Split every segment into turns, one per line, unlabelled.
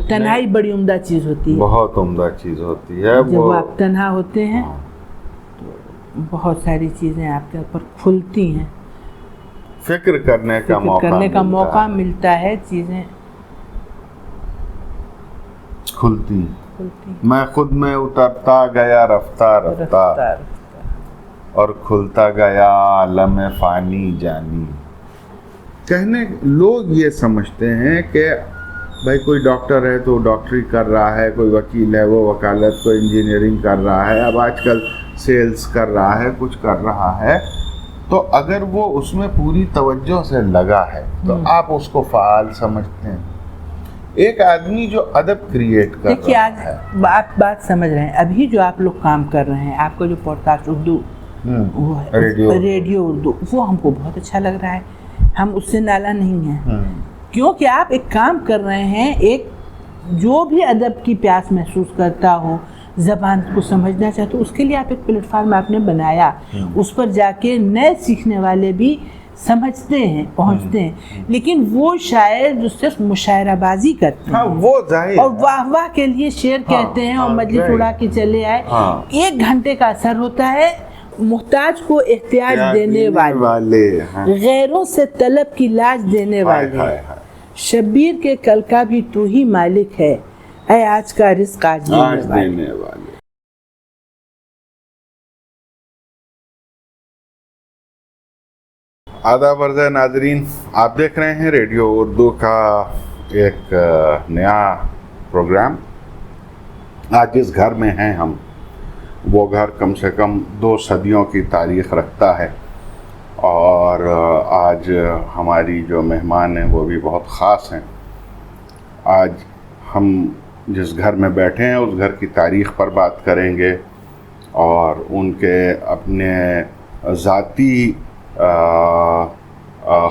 تنہائی بڑی عمدہ چیز ہوتی ہے،
بہت عمدہ چیز ہوتی ہے.
جب آپ تنہا ہوتے ہیں تو بہت ساری چیزیں آپ کے اوپر کھلتی ہیں،
فکر کرنے کا موقع
ملتا ہے، چیزیں
کھلتی. میں خود میں اترتا گیا رفتہ رفتہ اور کھلتا گیا عالم فانی جانی. کہنے لوگ یہ سمجھتے ہیں کہ بھائی کوئی ڈاکٹر ہے تو ڈاکٹری کر رہا ہے، کوئی وکیل ہے وہ وکالت، کوئی انجینئرنگ کر رہا ہے، اب آج کل سیلز کر رہا ہے، کچھ کر رہا ہے. تو اگر وہ اس میں پوری توجہ سے لگا ہے تو آپ اس کو فعال سمجھتے ہیں. ایک آدمی جو ادب کریٹ کر رہا ہے.
دیکھیے آج آپ بات سمجھ رہے ہیں، ابھی جو آپ لوگ کام کر رہے ہیں، آپ کا جو podcast Urdu radio Urdu, وہ ہم کو بہت اچھا لگ رہا ہے. ہم اس سے نالا نہیں ہیں، کیونکہ آپ ایک کام کر رہے ہیں. ایک جو بھی ادب کی پیاس محسوس کرتا ہو، زبان کو سمجھنا چاہتے ہو، اس کے لیے آپ ایک پلیٹ فارم آپ نے بنایا. اس پر جا کے نئے سیکھنے والے بھی سمجھتے ہیں، پہنچتے ہیں. لیکن وہ شاعر جو صرف مشاعرہ بازی کرتے ہیں اور واہ واہ کے لیے شعر کہتے ہیں اور مجلس اڑا کے چلے آئے، 1 گھنٹے کا اثر ہوتا ہے. محتاج کو احتیاج دینے والے، غیروں سے طلب کی لاج دینے والے، شبیر کے کل کا بھی تو ہی مالک ہے، اے آج کا رزق آج دینے والے.
آداب عرض ناظرین، آپ دیکھ رہے ہیں ریڈیو اردو کا ایک نیا پروگرام. آج جس گھر میں ہیں ہم، وہ گھر کم سے کم 2 صدیوں کی تاریخ رکھتا ہے. اور آج ہماری جو مہمان ہیں وہ بھی بہت خاص ہیں. آج ہم جس گھر میں بیٹھے ہیں اس گھر کی تاریخ پر بات کریں گے اور ان کے اپنے ذاتی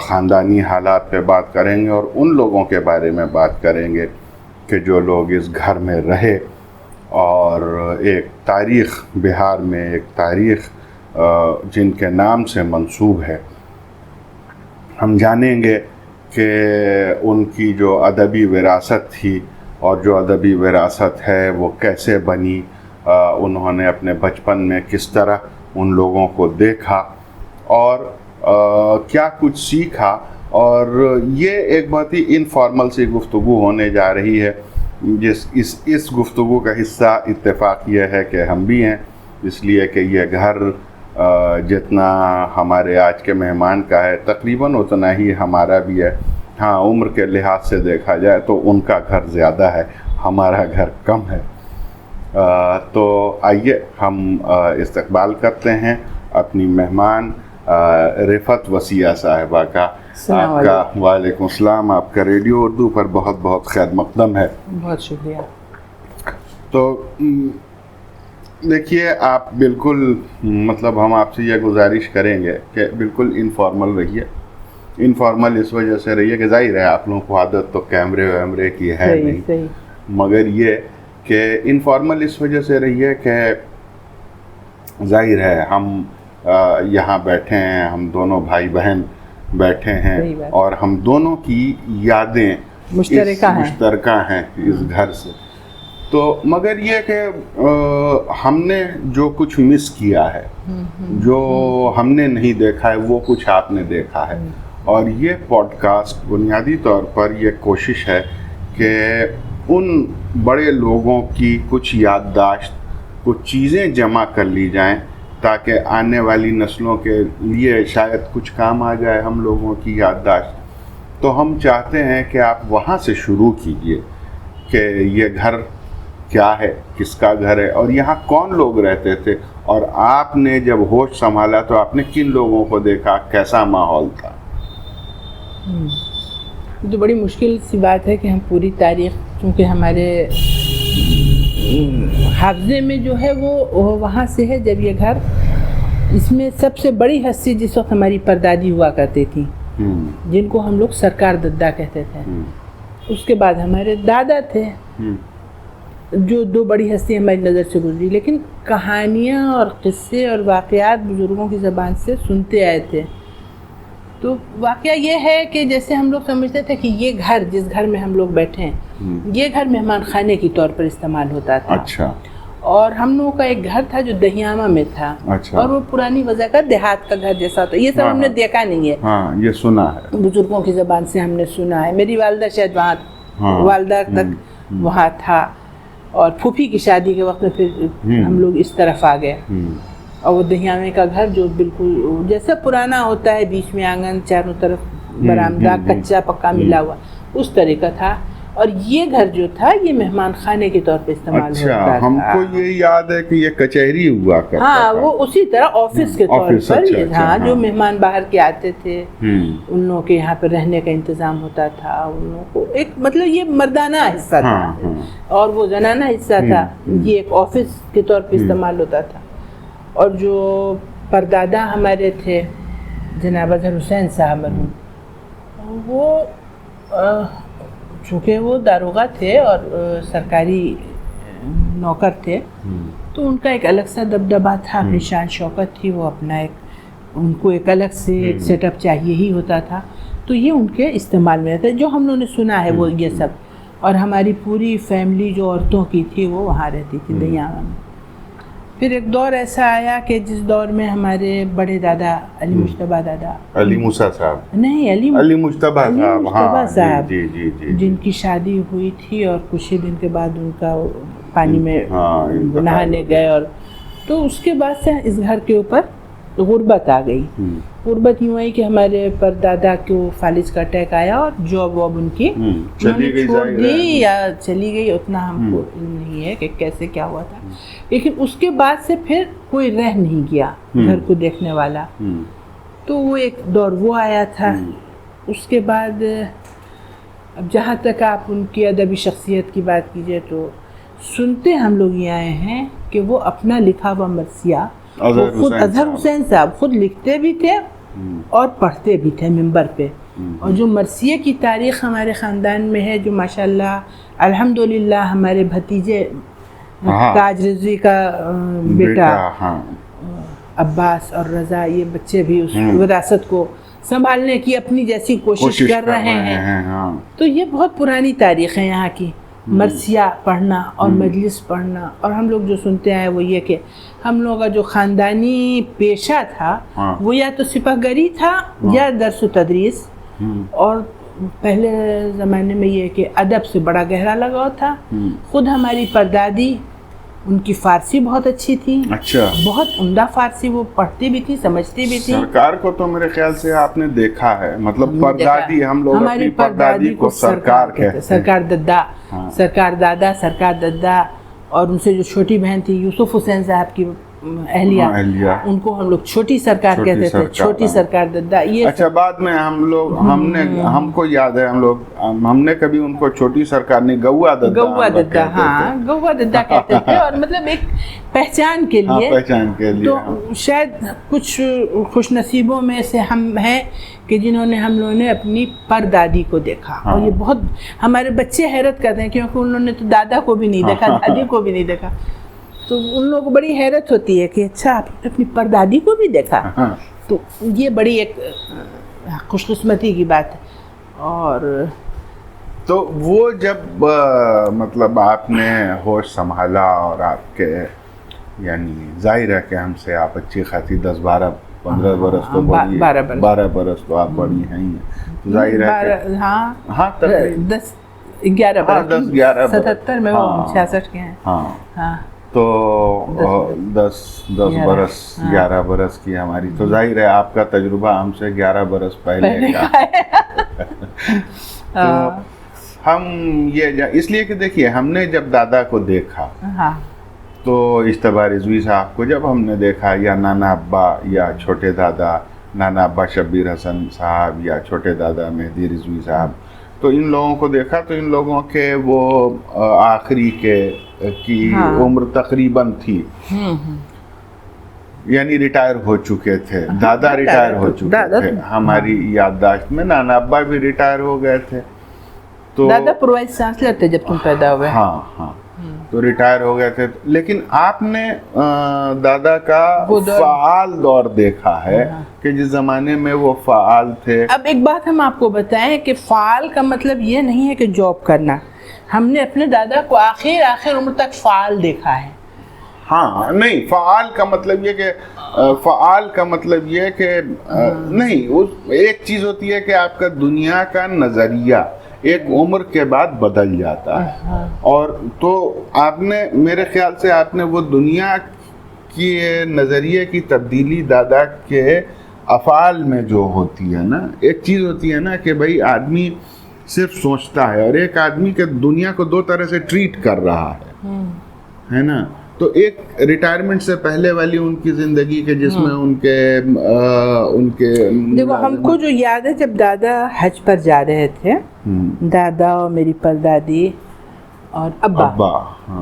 خاندانی حالات پہ بات کریں گے اور ان لوگوں کے بارے میں بات کریں گے کہ جو لوگ اس گھر میں رہے اور ایک تاریخ بہار میں، ایک تاریخ جن کے نام سے منسوب ہے. ہم جانیں گے کہ ان کی جو ادبی وراثت تھی اور جو ادبی وراثت ہے وہ کیسے بنی، انہوں نے اپنے بچپن میں کس طرح ان لوگوں کو دیکھا اور کیا کچھ سیکھا. اور یہ ایک بہت ہی انفارمل سی گفتگو ہونے جا رہی ہے. اس گفتگو کا حصہ اتفاق یہ ہے کہ ہم بھی ہیں، اس لیے کہ یہ گھر جتنا ہمارے آج کے مہمان کا ہے تقریباً اتنا ہی ہمارا بھی ہے. ہاں، عمر کے لحاظ سے دیکھا جائے تو ان کا گھر زیادہ ہے، ہمارا گھر کم ہے. تو آئیے ہم استقبال کرتے ہیں اپنی مہمان رفعت وسیع صاحبہ کا. آپ کا وعلیکم السلام. آپ کا ریڈیو اردو پر بہت بہت خیر مقدم ہے.
بہت شکریہ.
تو دیکھیے، آپ بالکل مطلب ہم آپ سے یہ گزارش کریں گے کہ بالکل انفارمل رہیے. انفارمل اس وجہ سے رہیے کہ ظاہر ہے آپ لوگوں کو عادت تو کیمرے ویمرے کی ہے نہیں، مگر یہ کہ انفارمل اس وجہ سے رہیے کہ ظاہر ہے ہم یہاں بیٹھے ہیں، ہم دونوں بھائی بہن بیٹھے ہیں اور ہم دونوں کی یادیں مشترکہ ہیں اس گھر سے. تو مگر یہ کہ ہم نے جو کچھ مس کیا ہے، جو ہم نے نہیں دیکھا ہے، وہ کچھ آپ نے دیکھا ہے. اور یہ پوڈ کاسٹ بنیادی طور پر یہ کوشش ہے کہ ان بڑے لوگوں کی کچھ یادداشت، کچھ چیزیں جمع کر لی جائیں تاکہ آنے والی نسلوں کے لیے شاید کچھ کام آ جائے ہم لوگوں کی یادداشت. تو ہم چاہتے ہیں کہ آپ وہاں سے شروع کیجئے کہ یہ گھر کیا ہے، کس کا گھر ہے اور یہاں کون لوگ رہتے تھے، اور آپ نے جب ہوش سنبھالا تو آپ نے کن لوگوں کو دیکھا، کیسا ماحول تھا.
تو بڑی مشکل سی بات ہے کہ ہم پوری تاریخ، چونکہ ہمارے حافظے میں جو ہے وہ وہاں سے ہے جب یہ گھر، اس میں سب سے بڑی ہستی جس وقت ہماری پردادی ہوا کرتی تھی، جن کو ہم لوگ سرکار دادا کہتے تھے. اس کے بعد ہمارے دادا تھے، جو 2 بڑی ہستی ہماری نظر سے گزری. لیکن کہانیاں اور قصے اور واقعات بزرگوں کی زبان سے سنتے آئے تھے. تو واقعہ یہ ہے کہ جیسے ہم لوگ سمجھتے تھے کہ یہ گھر جس گھر میں ہم لوگ بیٹھے ہیں یہ گھر مہمان خانے کے طور پر استعمال ہوتا تھا.
اچھا.
اور ہم لوگوں کا ایک گھر تھا جو دہیامہ میں تھا.
اچھا.
اور وہ پرانی وضع کا دیہات کا گھر جیسا ہوتا. یہ سب ہم نے دیکھا نہیں ہے.
ہاں یہ سنا ہے,
بزرگوں کی زبان سے ہم نے سنا ہے. میری والدہ شاید وہاں والدہ تک وہاں تھا, اور پھوپھی کی شادی کے وقت میں پھر ہم لوگ اس طرف آ گئے. اور وہ دہیامے کا گھر جو بالکل جیسا پرانا ہوتا ہے, بیچ میں آنگن, چاروں طرف برآمدہ کچا پکا ملا ہوا, اس طرح کا تھا. اور یہ گھر جو تھا یہ مہمان خانے کے طور پہ استعمال ہوتا تھا.
اچھا, ہم کو یہ یاد ہے کہ یہ کچہری ہوا کرتا تھا.
ہاں وہ اسی طرح آفس کے طور پر. ہاں جو مہمان باہر کے آتے تھے ان لوگوں کے یہاں پہ رہنے کا انتظام ہوتا تھا. ان لوگوں کو ایک مطلب یہ مردانہ حصہ تھا اور وہ زنانہ حصہ تھا. یہ ایک آفس کے طور پہ استعمال ہوتا تھا. اور جو پردادا ہمارے تھے جناب اظہر حسین صاحب مرحوم, وہ چونکہ وہ داروغہ تھے اور سرکاری نوکر تھے تو ان کا ایک الگ سا دبدبہ تھا, اپنی شان شوکت تھی. وہ اپنا ایک ان کو ایک الگ سے ایک سیٹ اپ چاہیے ہی ہوتا تھا. تو یہ ان کے استعمال میں رہتا ہے جو ہم لوگوں نے سنا ہے وہ یہ سب. اور ہماری پوری فیملی جو عورتوں کی تھی وہ وہاں رہتی تھی دہیامہ میں. پھر ایک دور ایسا آیا کہ جس دور میں ہمارے بڑے دادا علی مجتبیٰ دادا,
علی موسیٰ صاحب
نہیں
علی مجتبیٰ صاحب,
جن کی شادی ہوئی تھی اور کچھ ہی دن کے بعد ان کا پانی میں نہانے گئے. اور تو اس کے بعد سے اس گھر کے اوپر غربت آ گئی. غربت یوں آئی کہ ہمارے پردادا کو فالج کا اٹیک آیا اور جاب واب ان کی چھوڑ دی یا چلی گئی, اتنا ہم کو علم نہیں ہے کہ کیسے کیا ہوا تھا. لیکن اس کے بعد سے پھر کوئی رہ نہیں گیا گھر کو دیکھنے والا. تو وہ ایک دور وہ آیا تھا. اس کے بعد اب جہاں تک آپ ان کی ادبی شخصیت کی بات کیجئے تو سنتے ہم لوگ یہ آئے ہیں کہ وہ اپنا لکھا ہوا مرثیہ خود اظہر حسین صاحب خود لکھتے بھی تھے اور پڑھتے بھی تھے ممبر پہ. اور جو مرثیے کی تاریخ ہمارے خاندان میں ہے, جو ماشاءاللہ الحمدللہ ہمارے بھتیجے تاج رضوی کا بیٹا عباس اور رضا, یہ بچے بھی اس وراثت کو سنبھالنے کی اپنی جیسی کوشش کر رہے ہیں. تو یہ بہت پرانی تاریخ ہے یہاں کی, مرثیہ پڑھنا اور مجلس پڑھنا. اور ہم لوگ جو سنتے ہیں وہ یہ کہ ہم لوگوں کا جو خاندانی پیشہ تھا وہ یا تو سپہ گری تھا یا درس و تدریس. اور پہلے زمانے میں یہ کہ ادب سے بڑا گہرا لگاؤ تھا. خود ہماری پردادی ان کی فارسی بہت اچھی تھی. اچھا, بہت عمدہ فارسی وہ پڑھتی بھی تھی, سمجھتی بھی تھی.
سرکار کو تو میرے خیال سے آپ نے دیکھا ہے, مطلب پردادی, ہم لوگ اپنی پردادی کو سرکار کہتے ہیں.
سرکار دادا, سرکار دادا, سرکار دادا. اور ان سے جو چھوٹی بہن تھی یوسف حسین صاحب کی اہلیہ, ان کو ہم لوگ چھوٹی سرکار کہتے تھے, چھوٹی سرکار دادا. یہ
اچھا, بعد میں ہم کو یاد ہے ہم نے کبھی ان کو چھوٹی سرکار نہیں, گوا دادا,
ہاں گوا دادا کہتے تھے. اور مطلب ایک پہچان کے لیے. تو شاید کچھ خوش نصیبوں میں سے ہم ہیں کہ جنہوں نے ہم لوگوں نے اپنی پردادی کو دیکھا. اور یہ بہت ہمارے بچے حیرت کرتے ہیں کیونکہ انہوں نے تو دادا کو بھی نہیں دیکھا, دادی کو بھی نہیں دیکھا. تو ان لوگوں کو بڑی حیرت ہوتی ہے کہ اچھا آپ نے اپنی پردادی کو بھی دیکھا. تو یہ بڑی ایک خوش قسمتی کی بات ہے. اور
تو وہ جب مطلب آپ نے ہوش سنبھالا اور آپ کے یعنی ظاہر ہے کہ ہم سے آپ اچھی خاصی 10-12-15 برس تو بڑی, 12 برس تو آپ بڑی ہیں, ظاہر ہے کہ
ہاں 10-11 برس, 77 میں وہ 66 کے ہیں. ہاں
تو 10 برس 11 برس کی ہماری, تو ظاہر ہے آپ کا تجربہ ہم سے 11 برس پہلے کا. تو ہم یہ اس لیے کہ دیکھیے ہم نے جب دادا کو دیکھا تو اجتبیٰ رضوی صاحب کو جب ہم نے دیکھا, یا نانا ابا یا چھوٹے دادا نانا ابا شبیر حسن صاحب یا چھوٹے دادا مہدی رضوی صاحب, تو ان لوگوں کو دیکھا تو ان لوگوں کے وہ آخری کی عمر تقریباً تھی, یعنی ریٹائر ہو چکے تھے. دادا ریٹائر ہو چکے تھے ہماری یادداشت میں, نانا ابا بھی ریٹائر ہو گئے تھے. تو
دادا پروائز چانسلر تھے جب تم پیدا ہوئے.
ہاں, تو ریٹائر ہو گئے تھے. لیکن آپ نے دادا کا فعال دور دیکھا ہے کہ جس زمانے میں وہ فعال تھے.
اب ایک بات ہم آپ کو بتائیں کہ فعال کا مطلب یہ نہیں ہے کہ جاب کرنا. ہم نے اپنے دادا کو آخر عمر تک فعال دیکھا ہے.
ہاں نہیں، فعال کا مطلب یہ کہ نہیں، ایک چیز ہوتی ہے کہ آپ کا دنیا کا نظریہ ایک عمر کے بعد بدل جاتا ہے، اور تو آپ نے میرے خیال سے آپ نے وہ دنیا کی نظریے کی تبدیلی دادا کے افعال میں جو ہوتی ہے نا، ایک چیز ہوتی ہے نا کہ بھائی آدمی صرف سوچتا ہے، اور ایک آدمی کے دنیا کو دو طرح سے ٹریٹ کر رہا ہے نا. تو ایک ریٹائرمنٹ سے پہلے والی ان کی زندگی کے جس میں ان کے
دیکھو، ہم کو جو یاد ہے جب دادا حج پر جا رہے تھے، دادا اور میری پردادی اور ابا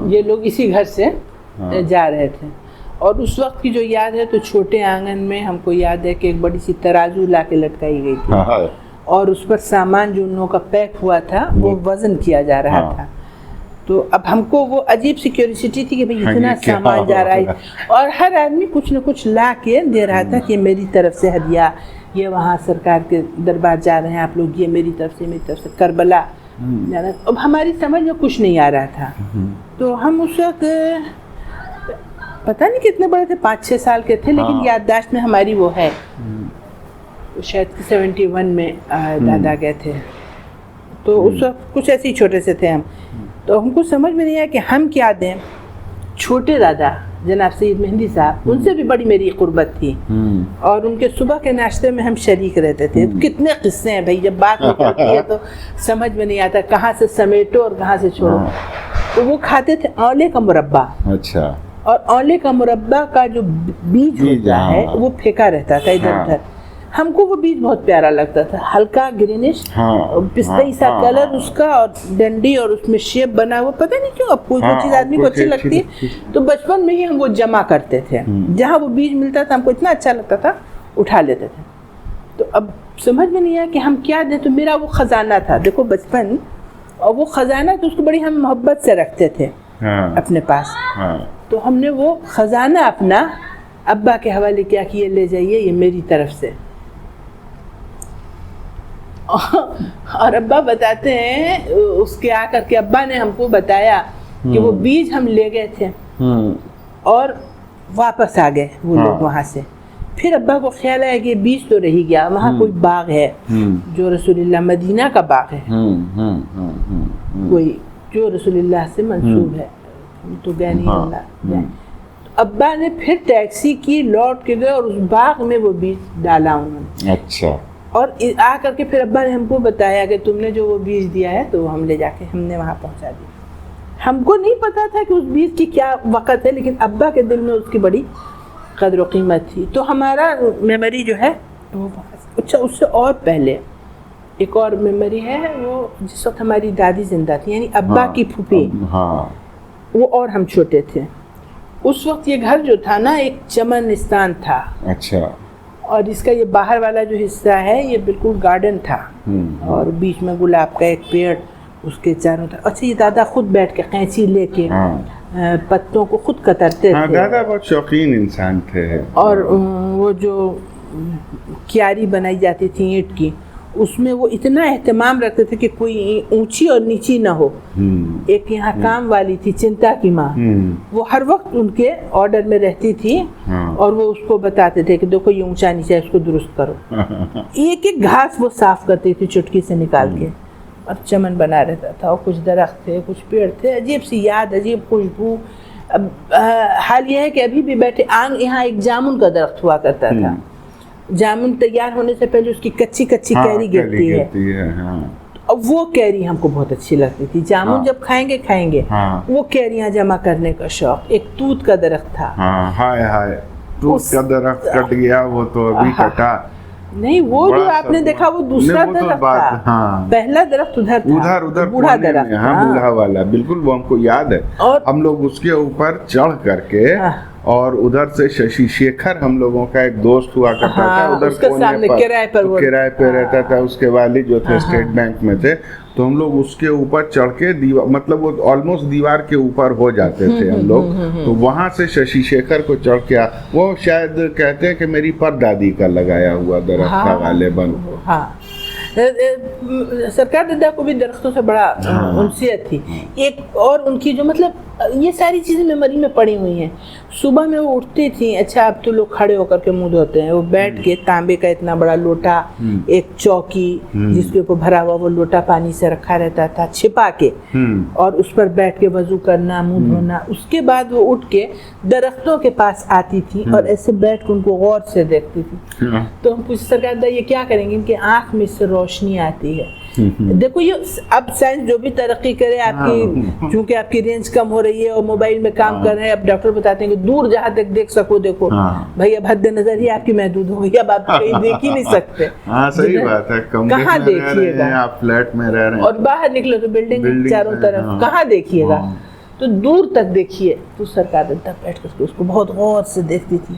یہ لوگ اسی گھر سے جا رہے تھے، اور اس وقت کی جو یاد ہے تو چھوٹے آنگن میں ہم کو یاد ہے کہ ایک بڑی سی ترازو لا کے لٹکائی گئی تھی، اور اس پر سامان جو ان لوگوں کا پیک ہوا تھا وہ وزن کیا جا رہا تھا. تو اب ہم کو وہ عجیب سی کیوریسٹی تھی کہ بھئی اتنا سامان جا رہا ہے، اور ہر آدمی کچھ نہ کچھ لا کے دے رہا تھا کہ میری طرف سے ہدیہ، یہ وہاں سرکار کے دربار جا رہے ہیں آپ لوگ، یہ میری طرف سے کربلا جانا. اب ہماری سمجھ میں کچھ نہیں آ رہا تھا. تو ہم اس وقت پتہ نہیں کتنے بڑے تھے، 5-6 سال کے تھے، لیکن یادداشت میں ہماری وہ ہے شاید 71 میں دادا گئے تھے. تو اس وقت کچھ ایسے ہی چھوٹے سے تھے ہم. تو ہم کو سمجھ میں نہیں آیا کہ ہم کیا دیں. چھوٹے دادا جناب سید مہندی صاحب، ان سے بھی بڑی میری قربت تھی، اور ان کے صبح کے ناشتے میں ہم شریک رہتے تھے. کتنے قصے ہیں بھائی، جب بات نکلتی ہے تو سمجھ میں نہیں آتا کہاں سے سمیٹو اور کہاں سے چھوڑو. تو وہ کھاتے تھے آنلے کا مربع. اچھا. اور آنلے کا مربع کا جو بیج ہوتا ہے وہ پھینکا رہتا تھا ادھر ادھر. ہم کو وہ بیج بہت پیارا لگتا تھا، ہلکا گرینش پستئی سا کلر اس کا، اور ڈنڈی اور اس میں شیپ بنا ہوا. پتہ نہیں کیوں اب کوئی چیز آدمی کو اچھی لگتی ہے، تو بچپن میں ہی ہم وہ جمع کرتے تھے. جہاں وہ بیج ملتا تھا ہم کو اتنا اچھا لگتا تھا، اٹھا لیتے تھے. تو اب سمجھ میں نہیں آیا کہ ہم کیا دیں. تو میرا وہ خزانہ تھا، دیکھو بچپن، اور وہ خزانہ تو اس کو بڑی ہم محبت سے رکھتے تھے اپنے پاس. تو ہم نے وہ خزانہ اپنا ابا کے حوالے کیا کہ یہ لے جائیے، یہ میری طرف سے. اور ابا بتاتے ہیں اس کے آ کر کے ابا نے ہم کو بتایا کہ وہ بیج ہم لے گئے تھے اور واپس آ گئے وہ لوگ وہاں سے. پھر ابا کو خیال آیا کہ بیج تو رہی گیا، وہاں کوئی باغ ہے جو رسول اللہ مدینہ کا باغ ہے، کوئی جو رسول اللہ سے منسوب ہے، تو گئے نہیں اللہ. ابا نے پھر ٹیکسی کی، لوٹ کے گئے اور اس باغ میں وہ بیج ڈالا انہوں نے. اچھا. اور آ کر کے پھر ابا نے ہم کو بتایا کہ تم نے جو وہ بیج دیا ہے تو ہم لے جا کے ہم نے وہاں پہنچا دیا. ہم کو نہیں پتا تھا کہ اس بیج کی کیا وقت ہے، لیکن ابا کے دل میں اس کی بڑی قدر و قیمت تھی. تو ہمارا میموری جو ہے وہ اچھا، اس سے اور پہلے ایک اور میموری ہے، وہ جس وقت ہماری دادی زندہ تھی، یعنی ابا کی پھوپھی، وہ اور ہم چھوٹے تھے. اس وقت یہ گھر جو تھا نا ایک چمنستان تھا. اچھا. اور اس کا یہ باہر والا جو حصہ ہے یہ بالکل گارڈن تھا، اور بیچ میں گلاب کا ایک پیڑ، اس کے چاروں طرف. اچھا، یہ دادا خود بیٹھ کے قینچی لے کے پتوں کو خود کترتے تھے.
دادا بہت شوقین انسان تھے.
اور وہ جو کیاری بنائی جاتی تھی اینٹ کی، اس میں وہ اتنا اہتمام رکھتے تھے کہ کوئی اونچی اور نیچی نہ ہو. ایک یہاں کام والی تھی چنتا کی ماں، وہ ہر وقت ان کے آرڈر میں رہتی تھی، اور وہ اس کو بتاتے تھے کہ دیکھو یہ اونچا نیچا ہے، اس کو درست کرو. ایک ایک گھاس وہ صاف کرتی تھی چٹکی سے نکال کے، اور چمن بنا رہتا تھا. اور کچھ درخت تھے، کچھ پیڑ تھے، عجیب سی یاد، عجیب خوشبو. اب حال یہ ہے کہ ابھی بھی بیٹھے یہاں ایک جامن کا درخت ہوا کرتا تھا. جامن تیار ہونے سے پہلے اس کی کچی کیری گرتی ہے. اب وہ کیری ہم کو بہت اچھی لگتی تھی. جامن جب کھائیں گے وہ کیریاں جمع کرنے کا شوق. ایک توت کا درخت تھا.
ہائے توت کا درخت کٹ گیا، وہ تو ابھی کٹا
نہیں. وہ جو آپ نے دیکھا وہ دوسرا درخت تھا. پہلا درخت ادھر تھا، بوڑھا درخت،
بوڑھا والا، بالکل وہ ہم کو یاد ہے. ہم لوگ اس کے اوپر چڑھ کر کے اور ادھر سے ششی شیکھر ہم لوگوں کا ایک دوست ہوا کرتا تھا, ادھر
کونے پر
کرائے پہ رہتا تھا, اس کے والد جو تھے اسٹیٹ بینک میں تھے, تو ہم لوگ اس کے اوپر چڑھ کے مطلب وہ آلموسٹ دیوار کے اوپر ہو جاتے تھے ہم لوگ, تو وہاں سے ششی شیکھر کو چڑھ کے وہ شاید کہتے ہیں کہ میری پردادی کا لگایا ہوا درخت تھا غالباً.
سرکار دادا کو بھی درختوں سے بڑا انسیت تھی. ایک اور ان کی جو مطلب یہ ساری چیزیں میموری میں پڑی ہوئی ہیں. صبح میں وہ اٹھتی تھیں, اچھا اب تو لوگ کھڑے ہو کر کے منہ دھوتے ہیں, وہ بیٹھ کے تانبے کا اتنا بڑا لوٹا, ایک چوکی جس کے اوپر بھرا ہوا وہ لوٹا پانی سے رکھا رہتا تھا چھپا کے, اور اس پر بیٹھ کے وضو کرنا, منہ دھونا. اس کے بعد وہ اٹھ کے درختوں کے پاس آتی تھی اور ایسے بیٹھ کے ان کو غور سے دیکھتی تھی. تو ہم پوچھ سرکار دادا یہ کیا کریں گے, ان کے آنکھ میں سے روشنی آتی ہے. دیکھو یہ اب سائنس جو بھی ترقی کرے, آپ کی چونکہ آپ کی رینج کم ہو رہی ہے اور موبائل میں کام کر رہے ہیں, اب ڈاکٹر بتاتے ہیں کہ دور جہاں تک دیکھ سکو دیکھو. بھائی اب حد نظر ہی آپ کی محدود ہو گئی, اب آپ کہیں دیکھ ہی نہیں سکتے.
صحیح بات ہے,
کہاں دیکھیے گا,
آپ فلیٹ میں رہ رہے ہیں
اور باہر نکلو تو بلڈنگ چاروں طرف, کہاں دیکھیے گا. تو دور تک دیکھیے. تو سرکار دادا بیٹھ کر اس کو بہت غور سے دیکھتی تھی.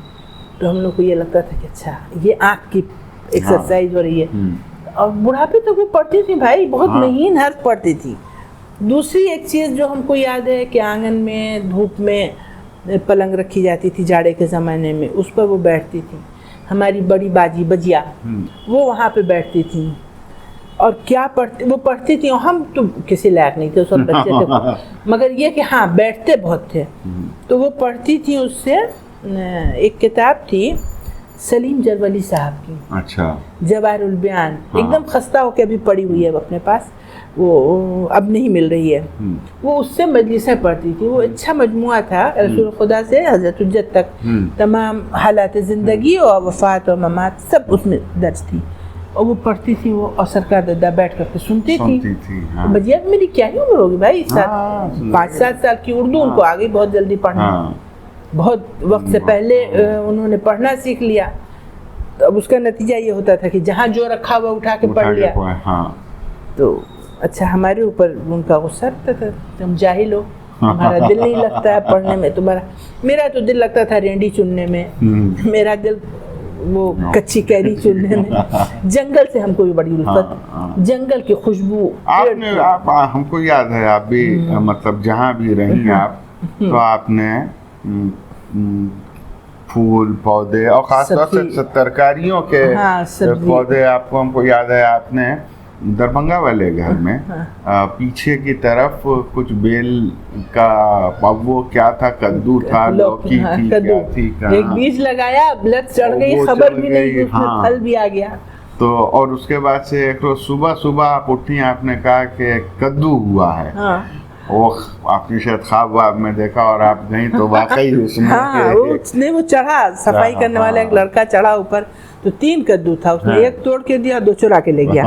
تو ہم لوگ کو یہ لگتا تھا کہ اچھا یہ آنکھ کی ایکسرسائز ہو رہی ہے. اور بڑھاپے تک وہ پڑھتی تھی بھائی, بہت مہین حرف پڑھتی تھی. دوسری ایک چیز جو ہم کو یاد ہے کہ آنگن میں دھوپ میں پلنگ رکھی جاتی تھی جاڑے کے زمانے میں, اس پر وہ بیٹھتی تھی. ہماری بڑی باجی بجیا وہ وہاں پہ بیٹھتی تھیں, اور کیا وہ پڑھتی تھیں. ہم تو کسی لائق نہیں تھے, اس وقت بچے تھے, مگر یہ کہ ہاں بیٹھتے بہت تھے. تو وہ پڑھتی تھیں. اس سے ایک کتاب تھی سلیم جرولی صاحب کی,
اچھا,
جواہر البیان, ایک دم خستہ ہو کے ابھی پڑی ہوئی ہے اپنے پاس, وہ اب نہیں مل رہی ہے. وہ اس سے مجلسیں پڑھتی تھی. وہ اچھا مجموعہ تھا, رسول خدا سے حضرت حجت تک تمام حالات زندگی اور وفات اور ممات سب اس میں درج تھی. اور وہ پڑھتی تھی وہ, اور سرکار دادا بیٹھ کر کے سنتی تھی. بجیا میری کیا ہی عمر ہوگی بھائی, 5-7 سال کی اردو ان کو آ گئی بہت جلدی پڑھنا. بہت وقت سے پہلے انہوں نے پڑھنا سیکھ لیا. تو اب اس کا نتیجہ یہ ہوتا تھا کہ جہاں جو رکھا ہوا اٹھا کے پڑھ لیا. تو اچھا ہمارے اوپر ان کا غصہ رہتا تھا, تم جاہل ہو, ہمارا دل نہیں لگتا ہے پڑھنے میں تمہارا. میرا تو دل لگتا تھا رینڈی چننے میں, میرا دل وہ کچی کیری چننے میں. جنگل سے ہم کو بھی بڑی الفت, جنگل کی خوشبو.
آپ ہم کو یاد ہے آپ بھی مطلب جہاں بھی رہی آپ, تو آپ نے پھول پودے اور خاص طور سے ترکاریوں کے پودے, آپ کو ہم کو یاد ہے آپ نے دربھنگا والے گھر میں پیچھے کی طرف کچھ بیل کا, وہ کیا تھا, کدو تھا, لوکی تھی, کیا تھی,
ایک بیج لگایا, لت چڑھ گئی, خبر بھی نہیں, اس میں پھل بھی آ گیا.
تو اور اس کے بعد سے ایک روز صبح آپ اٹھی, آپ نے کہا کہ کدو ہوا ہے. وہ آپ نے شاید خواب واب میں دیکھا اور آپ گئیں تو واقعی اس میں
وہ چڑھا, صفائی کرنے والا ایک لڑکا چڑھا اوپر, تو 3 کدو تھا, اس نے ایک توڑ کے دیا, 2 چرا کے لے گیا.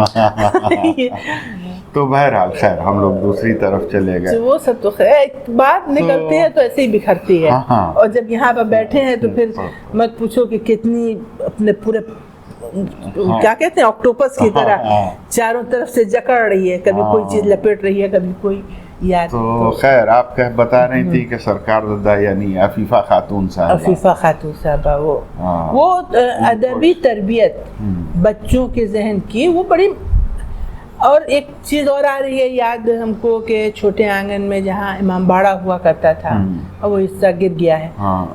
تو بہرحال خیر ہم لوگ دوسری طرف چلے گئے.
وہ سب تو خیر, بات نکلتے ہیں تو ایسے ہی بکھرتی ہے. اور جب یہاں پر بیٹھے ہیں تو پھر مت پوچھو کہ کتنی اپنے پورے کیا کہتے ہیں آکٹوپس کی طرح چاروں طرف سے جکڑ رہی ہے, کبھی کوئی چیز لپیٹ رہی ہے, کبھی کوئی یاد.
تو خیر آپ بتا رہی تھی کہ سرکار دادا یعنی عفیفہ خاتون
صاحبہ وہ ادبی تربیت بچوں کے ذہن کی وہ بڑی. اور ایک چیز اور آ رہی ہے یاد ہم کو کہ چھوٹے آنگن میں جہاں امام باڑہ ہوا کرتا تھا, اور وہ حصہ گر گیا ہے,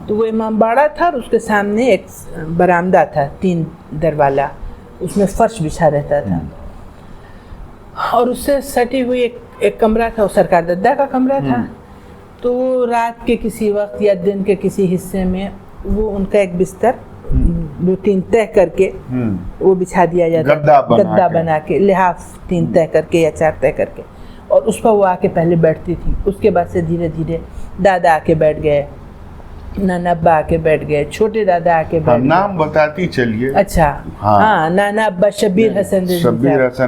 تو وہ امام باڑہ تھا, اور اس کے سامنے ایک برآمدہ تھا 3 در والا, اس میں فرش بچھا رہتا تھا, اور اس سے سٹی ہوئی ایک کمرہ تھا, وہ سرکار دادا کا کمرہ تھا. تو رات کے کسی وقت یا دن کے کسی حصے میں وہ ان کا ایک بستر 2-3 تہ کر کے وہ بچھا دیا جاتا, گدا بنا کے, لحاف 3 تہ کر کے یا 4 تہ کر کے, اور اس پر وہ آ کے پہلے بیٹھتی تھی. اس کے بعد سے دھیرے دھیرے دادا آ کے بیٹھ گئے, نانا ابا آ کے بیٹھ گئے, چھوٹے دادا آ کے بیٹھ گئے.
نام بتاتی چلیے.
اچھا ہاں, نانا ابا شبیر حسن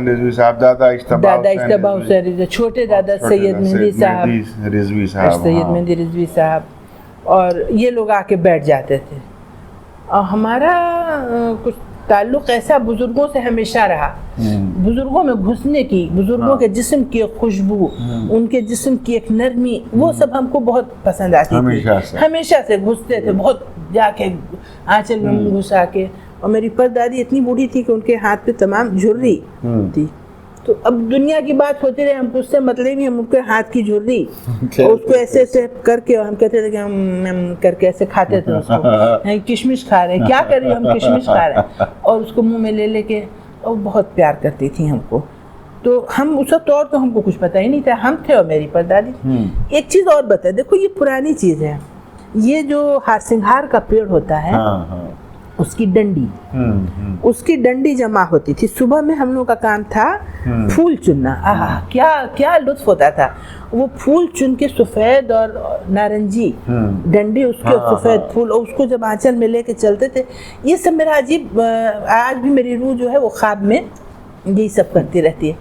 رضوی صاحب, دادا اشتباہ
حسین رضوی, چھوٹے دادا سید مہندی رضوی صاحب, اور یہ لوگ آ کے بیٹھ جاتے تھے. اور ہمارا کچھ تعلق ایسا بزرگوں سے ہمیشہ رہا، بزرگوں میں گھسنے کی، بزرگوں کے جسم کی ایک خوشبو، ان کے جسم کی ایک نرمی، وہ سب ہم کو بہت پسند آتی تھی، ہمیشہ سے گھستے تھے، بہت جا کے آنچل میں گھسا کے. اور میری پردادی اتنی بوڑھی تھی کہ ان کے ہاتھ پہ تمام جھرری تھی. تو اب دنیا کی بات ہوتی رہے، ہم اس سے مطلب ہی ہم ان کے ہاتھ کی جھرری اور اس کو ایسے ایسے کر کے، اور ہم کہتے تھے کہ ہم کر کے ایسے کھاتے تھے اس کو، کشمش کھا رہے ہیں، کیا کر رہی ہو، ہم کشمش کھا رہے ہیں، اور اس کو منہ میں لے کے، اور بہت پیار کرتی تھی ہم کو. تو ہم اس وقت اور تو ہم کو کچھ پتہ ہی نہیں تھا، ہم تھے اور میری پردادی. ایک چیز اور بتا، دیکھو یہ پرانی چیز ہے، یہ جو ہار سنگھار کا پیڑ ہوتا ہے اس کی ڈنڈی، اس کی ڈنڈی جمع ہوتی تھی. صبح میں ہم لوگوں کا کام تھا پھول چننا. کیا لطف ہوتا تھا، وہ پھول چن کے سفید اور نارنجی ڈنڈی، اس کے سفید پھول، اور اس کو جب آنچل میں لے کے چلتے تھے. یہ سب میرا عجیب، آج بھی میری روح جو ہے وہ خواب میں یہی سب کرتی رہتی ہے.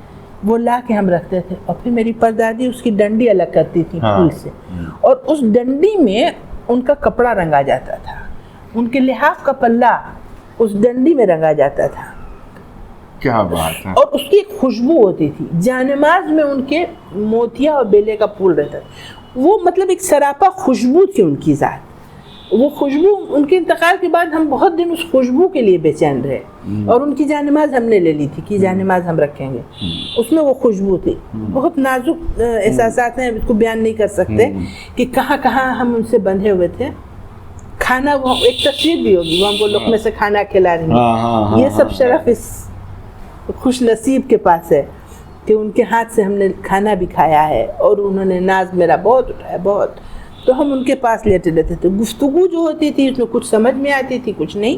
وہ لا کے ہم رکھتے تھے، اور پھر میری پردادی اس کی ڈنڈی الگ کرتی تھی پھول سے، اور اس ڈنڈی میں ان کا کپڑا رنگا جاتا تھا، ان کے لحاف کا پلہ اس ڈنڈی میں رنگا جاتا تھا.
کیا بات ہے.
اور اس کی ایک خوشبو ہوتی تھی. جانماز میں ان کے موتیا اور بیلے کا پھول رہتا تھا. وہ مطلب ایک سراپا خوشبو تھی ان کی ذات. وہ خوشبو، ان کے انتقال کے بعد ہم بہت دن اس خوشبو کے لیے بے چین رہے، اور ان کی جانماز ہم نے لے لی تھی کہ جانماز ہم رکھیں گے. اس میں وہ خوشبو تھی. بہت نازک احساسات ہیں، اس کو بیان نہیں کر سکتے کہ کہاں کہاں ہم ان سے بندھے ہوئے تھے. کھانا، وہ ایک تصویر بھی ہوگی، وہ ہم کو لقمے سے کھانا کھلا رہی ہیں. یہ سب شرف اس خوش نصیب کے پاس ہے کہ ان کے ہاتھ سے ہم نے کھانا بھی کھایا ہے، اور انہوں نے ناز میرا بہت اٹھایا، بہت. تو ہم ان کے پاس لیٹے لیتے تھے. گفتگو جو ہوتی تھی اس میں کچھ سمجھ میں آتی تھی، کچھ نہیں.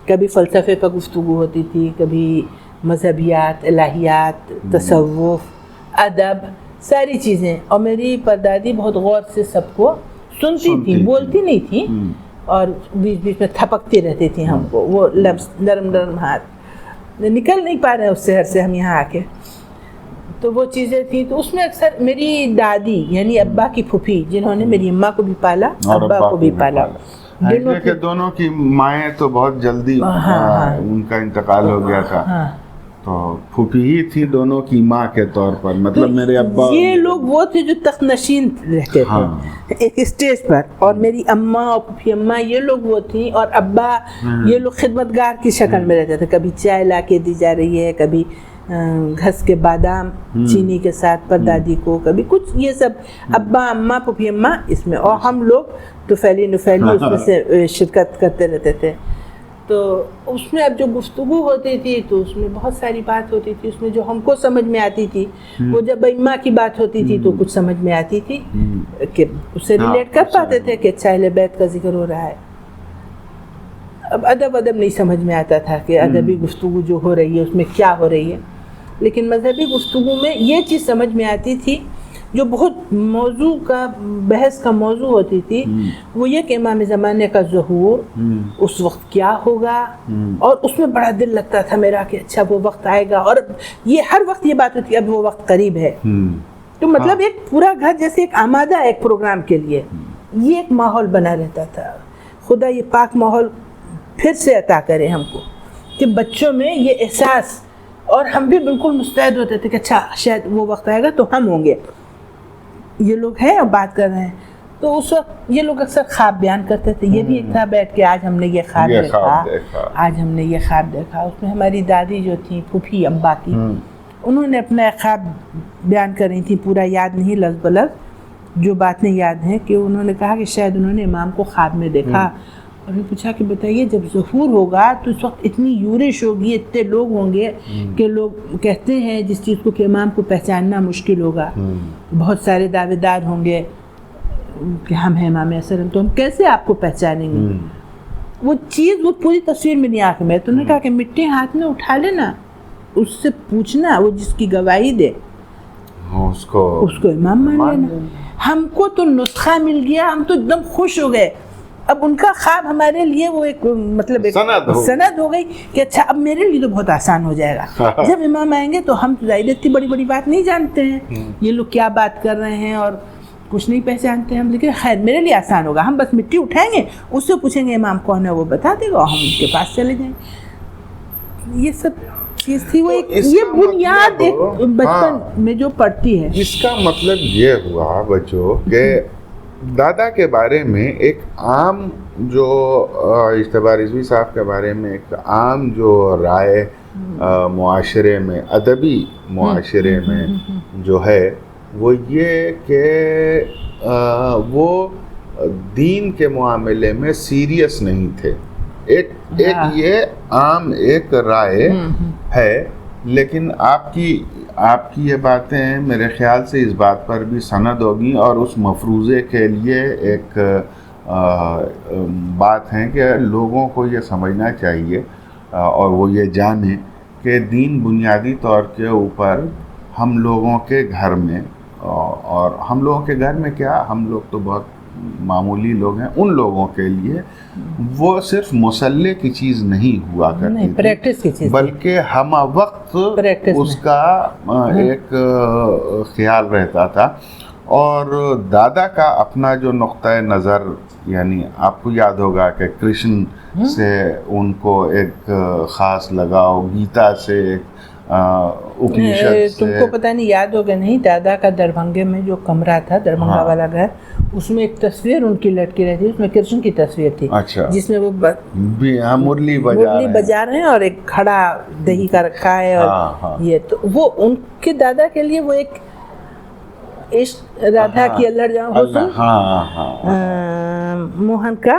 کبھی فلسفے پر گفتگو ہوتی تھی، کبھی مذہبیات، الہیات، تصوف، ادب، ساری چیزیں. اور میری پردادی بہت غور سے سب کو سنتی تھی، بولتی نہیں تھی، اور بیچ بیچ میں تھپکتی رہتی تھی ہم کو. وہ لفظ نرم نرم ہاتھ نکل نہیں پا رہے اس شہر سے ہم یہاں آ کے. تو وہ چیزیں تھیں. تو اس میں اکثر میری دادی یعنی ابا کی پھوپھی، جنہوں نے میری اماں کو بھی پالا، ابا کو بھی پالا،
دونوں کی مائیں تو بہت جلدی ان کا انتقال ہو گیا تھا. تو پھوپھی ہی تھی دونوں کی ماں کے طور پر. مطلب میرے ابا،
یہ لوگ وہ تھے جو تخت نشین رہتے تھے ایک اسٹیج پر، اور میری اماں اور پھوپھی اماں یہ لوگ وہ تھیں، اور ابا یہ لوگ خدمتگار کی شکل میں رہتے تھے. کبھی چائے لا کے دی جا رہی ہے، کبھی گھس کے بادام چینی کے ساتھ پردادی کو، کبھی کچھ. یہ سب ابا اماں پھوپھی اماں اس میں، اور ہم لوگ طفیلی نفیلی اس میں سے شرکت کرتے رہتے تھے. تو اس میں اب جو گفتگو ہوتی تھی تو اس میں بہت ساری بات ہوتی تھی. اس میں جو ہم کو سمجھ میں آتی تھی، وہ جب اماں کی بات ہوتی تھی تو کچھ سمجھ میں آتی تھی کہ اس سے ریلیٹ کر پاتے تھے کہ اچھا اہل بیت کا ذکر ہو رہا ہے. اب ادب نہیں سمجھ میں آتا تھا کہ ادبی گفتگو جو ہو رہی ہے اس میں کیا ہو رہی ہے. لیکن مذہبی گفتگو میں یہ چیز سمجھ میں آتی تھی جو بہت موضوع کا بحث کا موضوع ہوتی تھی، وہ یہ کہ امام زمانے کا ظہور اس وقت کیا ہوگا. اور اس میں بڑا دل لگتا تھا میرا کہ اچھا وہ وقت آئے گا. اور یہ ہر وقت یہ بات ہوتی ہے اب وہ وقت قریب ہے. تو مطلب ایک پورا گھر جیسے ایک آمادہ ہے ایک پروگرام کے لیے. یہ ایک ماحول بنا رہتا تھا. خدا یہ پاک ماحول پھر سے عطا کرے ہم کو کہ بچوں میں یہ احساس، اور ہم بھی بالکل مستعد ہوتے تھے کہ اچھا شاید وہ وقت آئے گا تو ہم ہوں گے. یہ لوگ ہیں اور بات کر رہے ہیں. تو اس وقت یہ لوگ اکثر خواب بیان کرتے تھے. یہ بھی ایک تھا بیٹھ کے آج ہم نے یہ خواب دیکھا، آج ہم نے یہ خواب دیکھا. اس میں ہماری دادی جو تھی پھوپھی امبا کی، انہوں نے اپنا خواب بیان کر رہی تھی. پورا یاد نہیں لفظ بلفظ، جو باتیں یاد ہیں کہ انہوں نے کہا کہ شاید انہوں نے امام کو خواب میں دیکھا. اور نے پوچھا کہ بتائیے جب ظہور ہوگا تو اس وقت اتنی یورش ہوگی، اتنے لوگ ہوں گے کہ لوگ کہتے ہیں جس چیز کو کہ امام کو پہچاننا مشکل ہوگا. بہت سارے دعوے دار ہوں گے کہ ہم ہیں امام اثر، تو ہم کیسے آپ کو پہچانیں گے. وہ چیز وہ پوری تصویر میں نہیں آ کے میں تو نے کہا کہ مٹی ہاتھ میں اٹھا لینا، اس سے پوچھنا، وہ جس کی گواہی دے اس کو امام مان لینا. ہم کو تو نسخہ مل گیا، ہم تو ایک دم خوش ہو گئے. اب ان کا خواب ہمارے لیے وہ ایک مطلب ایک سند ہو گئی کہ اچھا اب میرے لیے تو بہت آسان ہو جائے گا. جب امام آئیں گے تو ہم تو ظاہر اتنی بڑی بڑی بات نہیں جانتے ہیں، یہ لوگ کیا بات کر رہے ہیں اور کچھ نہیں پہچانتے ہیں ہم، لیکن خیر میرے لیے آسان ہوگا. ہم بس مٹی اٹھائیں گے، اس سے پوچھیں گے امام کون ہے، وہ بتا دے گا اور ہم اس کے پاس چلے جائیں. یہ سب چیز تھی. وہ
تو اس
یہ
کا
بنیاد ایک
مطلب
بچپن میں جو پڑتی ہے.
اس کا مطلب یہ ہوا بچوں کہ دادا کے بارے میں ایک عام جو اجتبا رضوی صاحب کے بارے میں ایک عام جو رائے معاشرے میں، ادبی معاشرے میں جو ہے وہ یہ کہ وہ دین کے معاملے میں سیریس نہیں تھے. ایک یہ عام ایک رائے ہے. لیکن آپ کی یہ باتیں میرے خیال سے اس بات پر بھی سند ہوگی اور اس مفروضے کے لیے ایک بات ہے کہ لوگوں کو یہ سمجھنا چاہیے اور وہ یہ جانیں کہ دین بنیادی طور کے اوپر ہم لوگوں کے گھر میں، اور ہم لوگوں کے گھر میں کیا، ہم لوگ تو بہت معمولی لوگ ہیں، ان لوگوں کے لیے وہ صرف مسلح کی چیز نہیں ہوا کرتی
پریکٹس کی چیز،
بلکہ ہم وقت اس کا ایک خیال رہتا تھا. اور دادا کا اپنا جو نقطۂ نظر، یعنی آپ کو یاد ہوگا کہ کرشن سے ان کو ایک خاص لگاؤ، گیتا سے، اپنشد سے.
تم کو پتہ نہیں یاد ہوگا نہیں، دادا کا دربھنگے میں جو کمرہ تھا، دربھنگا والا گھر، اس میں ایک تصویر ان کی لٹکی رہتی، اس میں کرشن کی تصویر تھی.
اچھا.
جس میں وہ
مرلی
بجا رہے ہیں اور ایک کھڑا دہی کا رکھا ہے. اور یہ تو وہ ان کے دادا کے لیے وہ ایک عشق، رادھا کی اللہ جاؤ حسن، موہن کا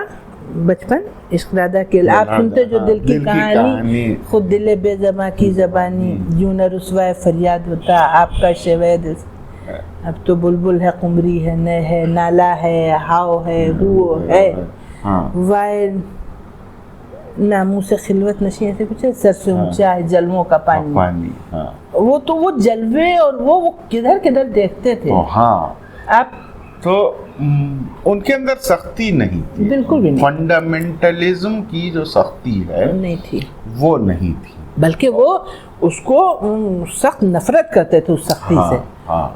بچپن، عشق رادھا کے، آپ سنتے جو دل کی کہانی، خود دل بے زباں کی زبانی، یوں نہ رسوائے فریاد ہوتا آپ کا شیوے دل. اب تو بلبل ہے، قمری ہے، نہ ہے، نالا ہے، ہاؤ ہے، ہو ہے، وائے ناموں سے خلوت نشیں، ایسے کچھ ہے، سر سے اونچا ہے جلووں کا پانی. وہ تو وہ جلوے اور وہ کدھر کدھر دیکھتے تھے. آپ
تو ان کے اندر سختی نہیں تھی،
بالکل بھی نہیں.
فنڈامنٹلزم کی جو سختی ہے
نہیں تھی،
وہ نہیں تھی،
بلکہ وہ اس کو سخت نفرت کرتے تھے اس سختی سے.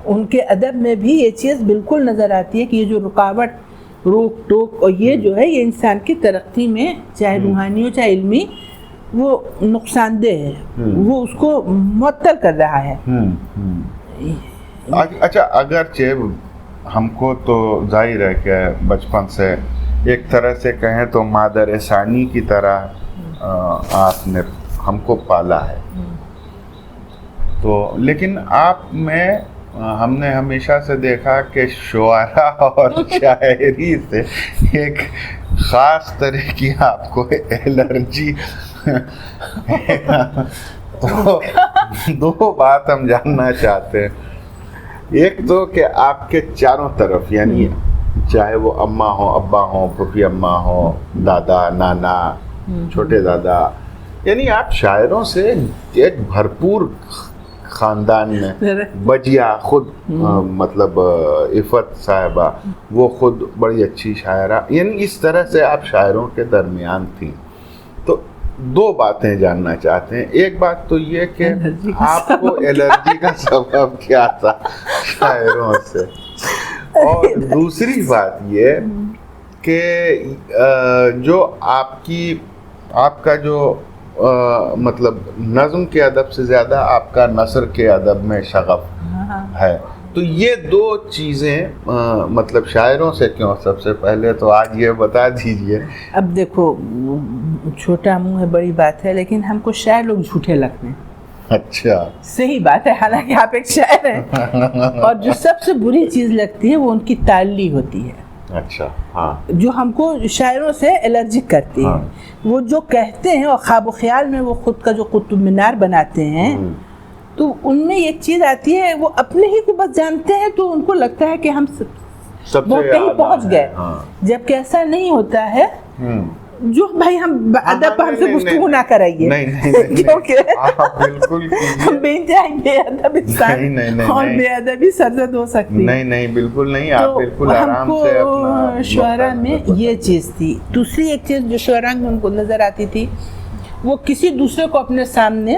ان کے ادب میں بھی یہ چیز بالکل نظر آتی ہے کہ یہ جو رکاوٹ، روک ٹوک، اور یہ جو ہے یہ انسان کی ترقی میں چاہے روحانی ہو چاہے علمی، وہ نقصان دہ ہے، وہ اس کو معطل کر رہا ہے.
اچھا، اگرچہ ہم کو تو ظاہر ہے کہ بچپن سے ایک طرح سے کہیں تو مادر ثانی کی طرح آپ نے ہم کو پالا ہے، تو لیکن آپ میں ہم نے ہمیشہ سے دیکھا کہ شعرا اور شاعری سے ایک خاص طرح کی آپ کو الرجی. تو دو بات ہم جاننا چاہتے ہیں. ایک تو کہ آپ کے چاروں طرف، یعنی چاہے وہ اماں ہوں، ابا ہوں، پھوپھی اماں ہوں، دادا، نانا، چھوٹے دادا، یعنی آپ شاعروں سے ایک بھرپور خاندان میں. بجیا خود مطلب عفت صاحبہ، وہ خود بڑی اچھی شاعرہ، یعنی اس طرح سے آپ شاعروں کے درمیان تھیں. تو دو باتیں جاننا چاہتے ہیں. ایک بات تو یہ کہ آپ کو الرجی کا سبب کیا تھا شاعروں سے، اور دوسری بات یہ کہ جو آپ کا جو مطلب نظم کے ادب سے زیادہ آپ کا نثر کے ادب میں شغف ہے. تو یہ دو چیزیں مطلب شاعروں سے کیوں؟ سب سے پہلے تو آج یہ بتا دیجئے.
اب دیکھو، چھوٹا منہ ہے بڑی بات ہے، لیکن ہم کو شاعر لوگ جھوٹے لگتے ہیں.
اچھا،
صحیح بات ہے، حالانکہ آپ ایک شاعر ہیں. اور جو سب سے بری چیز لگتی ہے وہ ان کی تعلی ہوتی ہے.
اچھا، ہاں،
جو ہم کو شاعروں سے الرجک کرتی ہے. وہ جو کہتے ہیں اور خواب و خیال میں وہ خود کا جو قطب مینار بناتے ہیں، تو ان میں ایک چیز آتی ہے، وہ اپنے ہی کو بس جانتے ہیں، تو ان کو لگتا ہے کہ ہم وہ کہیں پہنچ گئے، جبکہ ایسا نہیں ہوتا ہے. جو بھائی ہم ادب پر ہم سے گفتگو نہ کرائیے، کیونکہ ہم بے انتہائی بے ادب انسان اور بے ادبی سرزد ہو سکتی.
نہیں بالکل نہیں، آپ بالکل آرام سے.
ہم کو شعراء میں یہ چیز تھی. دوسری ایک چیز جو شعراء میں ان کو نظر آتی تھی، وہ کسی دوسرے کو اپنے سامنے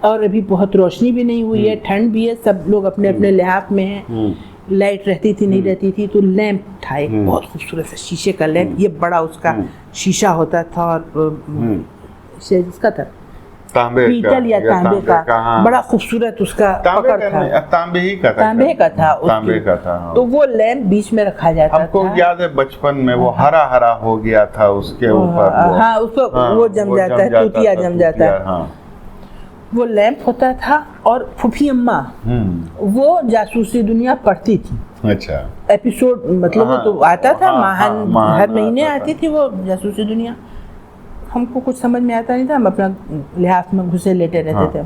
اور ابھی بہت روشنی بھی نہیں ہوئی ہے, ٹھنڈ بھی ہے, سب لوگ اپنے اپنے لحاف میں ہیں. لائٹ رہتی تھی نہیں رہتی تھی, تو لیمپ تھا ایک بہت خوبصورت سا شیشے کا لیمپ, یہ بڑا اس کا شیشہ ہوتا تھا, اور اس کا تھا پیتل یا تانبے کا, بڑا خوبصورت اس کا پکڑ تھا, تانبے کا تھا. تو وہ لیمپ بیچ میں رکھا جاتا تھا.
ہم کو یاد ہے بچپن میں وہ ہرا ہرا ہو گیا تھا اس کے اوپر,
ہاں اس کو وہ جم جاتا ہے, توتیا جم جاتا ہے. وہ لیمپ ہوتا تھا, اور پھوپھی اماں وہ جاسوسی دنیا پڑھتی تھی.
اچھا,
ایپیسوڈ مطلب وہ تو آتا تھا, ہر مہینے آتی تھی وہ جاسوسی دنیا. ہم کو کچھ سمجھ میں آتا نہیں تھا, ہم اپنا لحاف میں گھسے لیٹے رہتے تھے.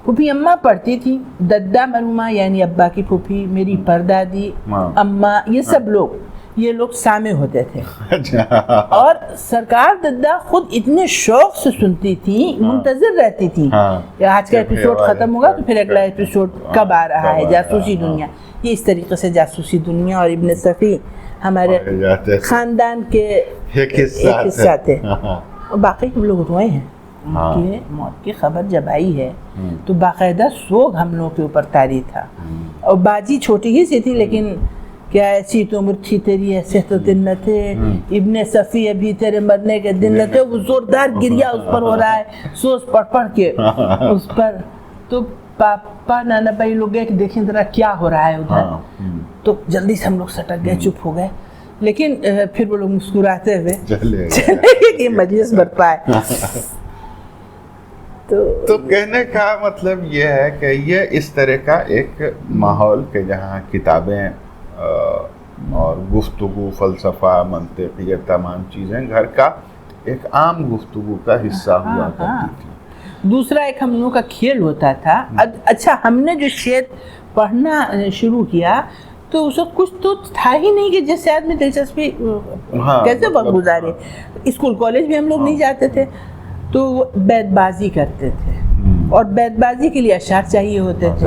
پھوپھی اماں پڑھتی تھی, ددا مرحومہ یعنی ابا کی پھوپھی, میری پردادی اماں, یہ لوگ سامع ہوتے تھے. اور سرکار ددا خود اتنے شوق سے سنتی تھی, منتظر رہتی تھی کہ آج کا ایپیسوڈ ختم ہوگا تو پھر اگلا ایپیسوڈ کب آ رہا ہے, جاسوسی دنیا. یہ اس طریقے سے جاسوسی دنیا اور ابن صفی ہمارے خاندان کے ایک حصہ تھے. اور باقی ہم لوگ روئے ہیں, ان کی موت کی خبر جب آئی ہے تو باقاعدہ سوگ ہم لوگوں کے اوپر طاری تھا. اور باجی چھوٹی ہی سی تھی, لیکن کیا ایسی تو عمر تھی تیری, ایسے تو دن نہ تھے, ابن صفی ابھی تیرے مرنے کے دن نہ تھے. وہ زوردار گریا اس پر ہو رہا ہے, سوز پڑھ کے اس پر. تو پاپا نانا بھائی لوگ گئے کہ دیکھیں ذرا کیا ہو رہا ہے ادھر. تو جلدی سے ہم لوگ سٹک گئے, چپ ہو گئے. لیکن پھر وہ لوگ مسکراتے ہوئے چلے کہ مجلس بڑھ پائے.
تو کہنے کا مطلب یہ ہے کہ یہ اس طرح کا ایک ماحول کہ جہاں کتابیں اور گفتگو, فلسفہ, منطق, یہ تمام چیزیں گھر کا ایک عام گفتگو کا حصہ ہوا کرتی تھی.
دوسرا ایک ہم لوگوں کا کھیل ہوتا تھا. اچھا, ہم نے جو شعر پڑھنا شروع کیا تو اس وقت کچھ تو تھا ہی نہیں کہ جس سے آدمی دلچسپی کیسے وقت گزارے. اسکول کالج بھی ہم لوگ نہیں جاتے تھے, تو بیت بازی کرتے تھے, اور بیت بازی کے لیے اشعار چاہیے ہوتے تھے.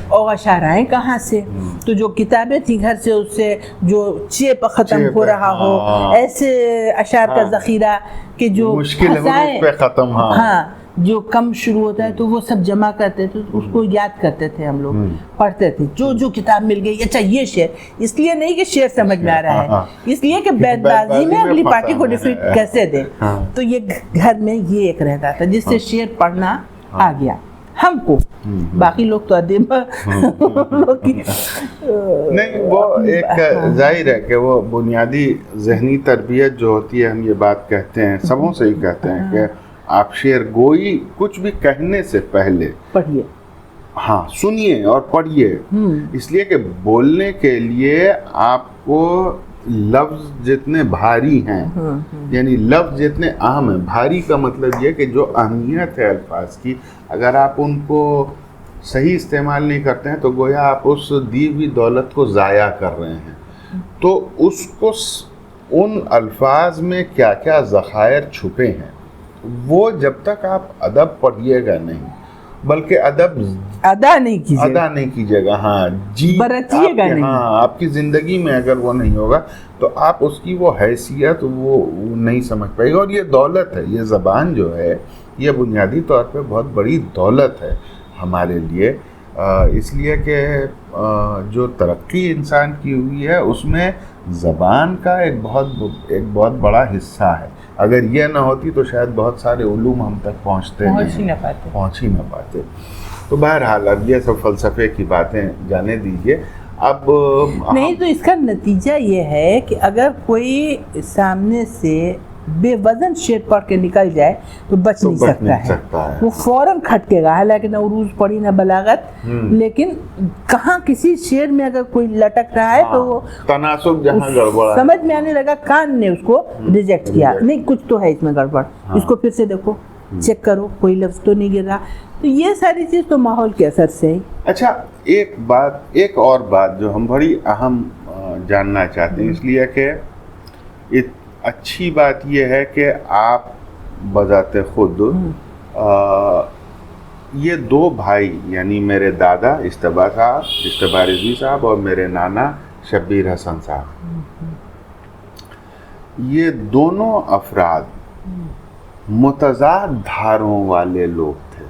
اور اشعار آئیں کہاں سے؟ تو جو کتابیں تھیں گھر سے, اس سے جو چیپ ختم ہو رہا ہو, ایسے اشعار کا ذخیرہ کہ جو
ختم,
جو کم شروع ہوتا ہے تو وہ سب جمع کرتے تھے, اس کو یاد کرتے تھے ہم لوگ, پڑھتے تھے. جو کتاب مل گئی, اچھا یہ شعر, اس لیے نہیں کہ شعر سمجھ میں آ رہا ہے, اس لیے کہ بیت بازی میں اگلی پارٹی کو ڈیفیٹ کیسے دیں. تو یہ گھر میں یہ ایک رہتا تھا جس سے شعر پڑھنا آ گیا ہم کو. باقی لوگ تو ادیب
نہیں, وہ ایک ظاہر ہے کہ وہ بنیادی ذہنی تربیت جو ہوتی ہے, ہم یہ بات کہتے ہیں, سبوں سے ہی کہتے ہیں کہ آپ شعر گوئی کچھ بھی کہنے سے پہلے
پڑھیے,
سنیے اور پڑھیے. اس لیے کہ بولنے کے لیے آپ کو لفظ جتنے بھاری ہیں, یعنی لفظ جتنے اہم ہیں, بھاری کا مطلب یہ کہ جو اہمیت ہے الفاظ کی, اگر آپ ان کو صحیح استعمال نہیں کرتے ہیں تو گویا آپ اس دی ہوئی دولت کو ضائع کر رہے ہیں. تو اس کو, ان الفاظ میں کیا کیا ذخائر چھپے ہیں, وہ جب تک آپ ادب پڑھیے گا نہیں, بلکہ ادب
ادا نہیں
کیجیے گا,
برتیے گا نہیں,
آپ کی زندگی میں اگر وہ نہیں ہوگا تو آپ اس کی وہ حیثیت وہ نہیں سمجھ پائے گا. اور یہ دولت ہے, یہ زبان جو ہے یہ بنیادی طور پہ بہت بڑی دولت ہے ہمارے لیے. اس لیے کہ جو ترقی انسان کی ہوئی ہے اس میں زبان کا ایک بہت بڑا حصہ ہے. اگر یہ نہ ہوتی تو شاید بہت سارے علوم ہم تک پہنچ ہی نہ پاتے. تو بہرحال اب یہ سب فلسفے کی باتیں جانے دیجیے. اب
نہیں, تو اس کا نتیجہ یہ ہے کہ اگر کوئی سامنے سے بے وزن شعر پڑھ کے نکل جائے تو بچ نہیں سکتا ہے. وہ فوراً کھٹکے گا, حالانکہ نہ عروض پڑھی نہ بلاغت, لیکن کہاں کسی شعر میں اگر کوئی لٹک رہا ہے تو وہ
تناسب جہاں گڑبڑ
سمجھ میں آنے لگا, کان نے اس کو ریجیکٹ کیا, نہیں کچھ تو ہے اس میں گڑبڑ, اس کو پھر سے دیکھو, چیک کرو, کوئی لفظ تو نہیں گر رہا. تو یہ ساری چیز تو ماحول کے اثر سے ہی.
اچھا, ایک اور بات جو ہم بڑی اہم جاننا چاہتے ہیں, اس لیے کہ اچھی بات یہ ہے کہ آپ بذات خود یہ دو بھائی, یعنی میرے دادا اجتبا رضوی صاحب اور میرے نانا شبیر حسن صاحب, یہ دونوں افراد متضاد دھاروں والے لوگ تھے.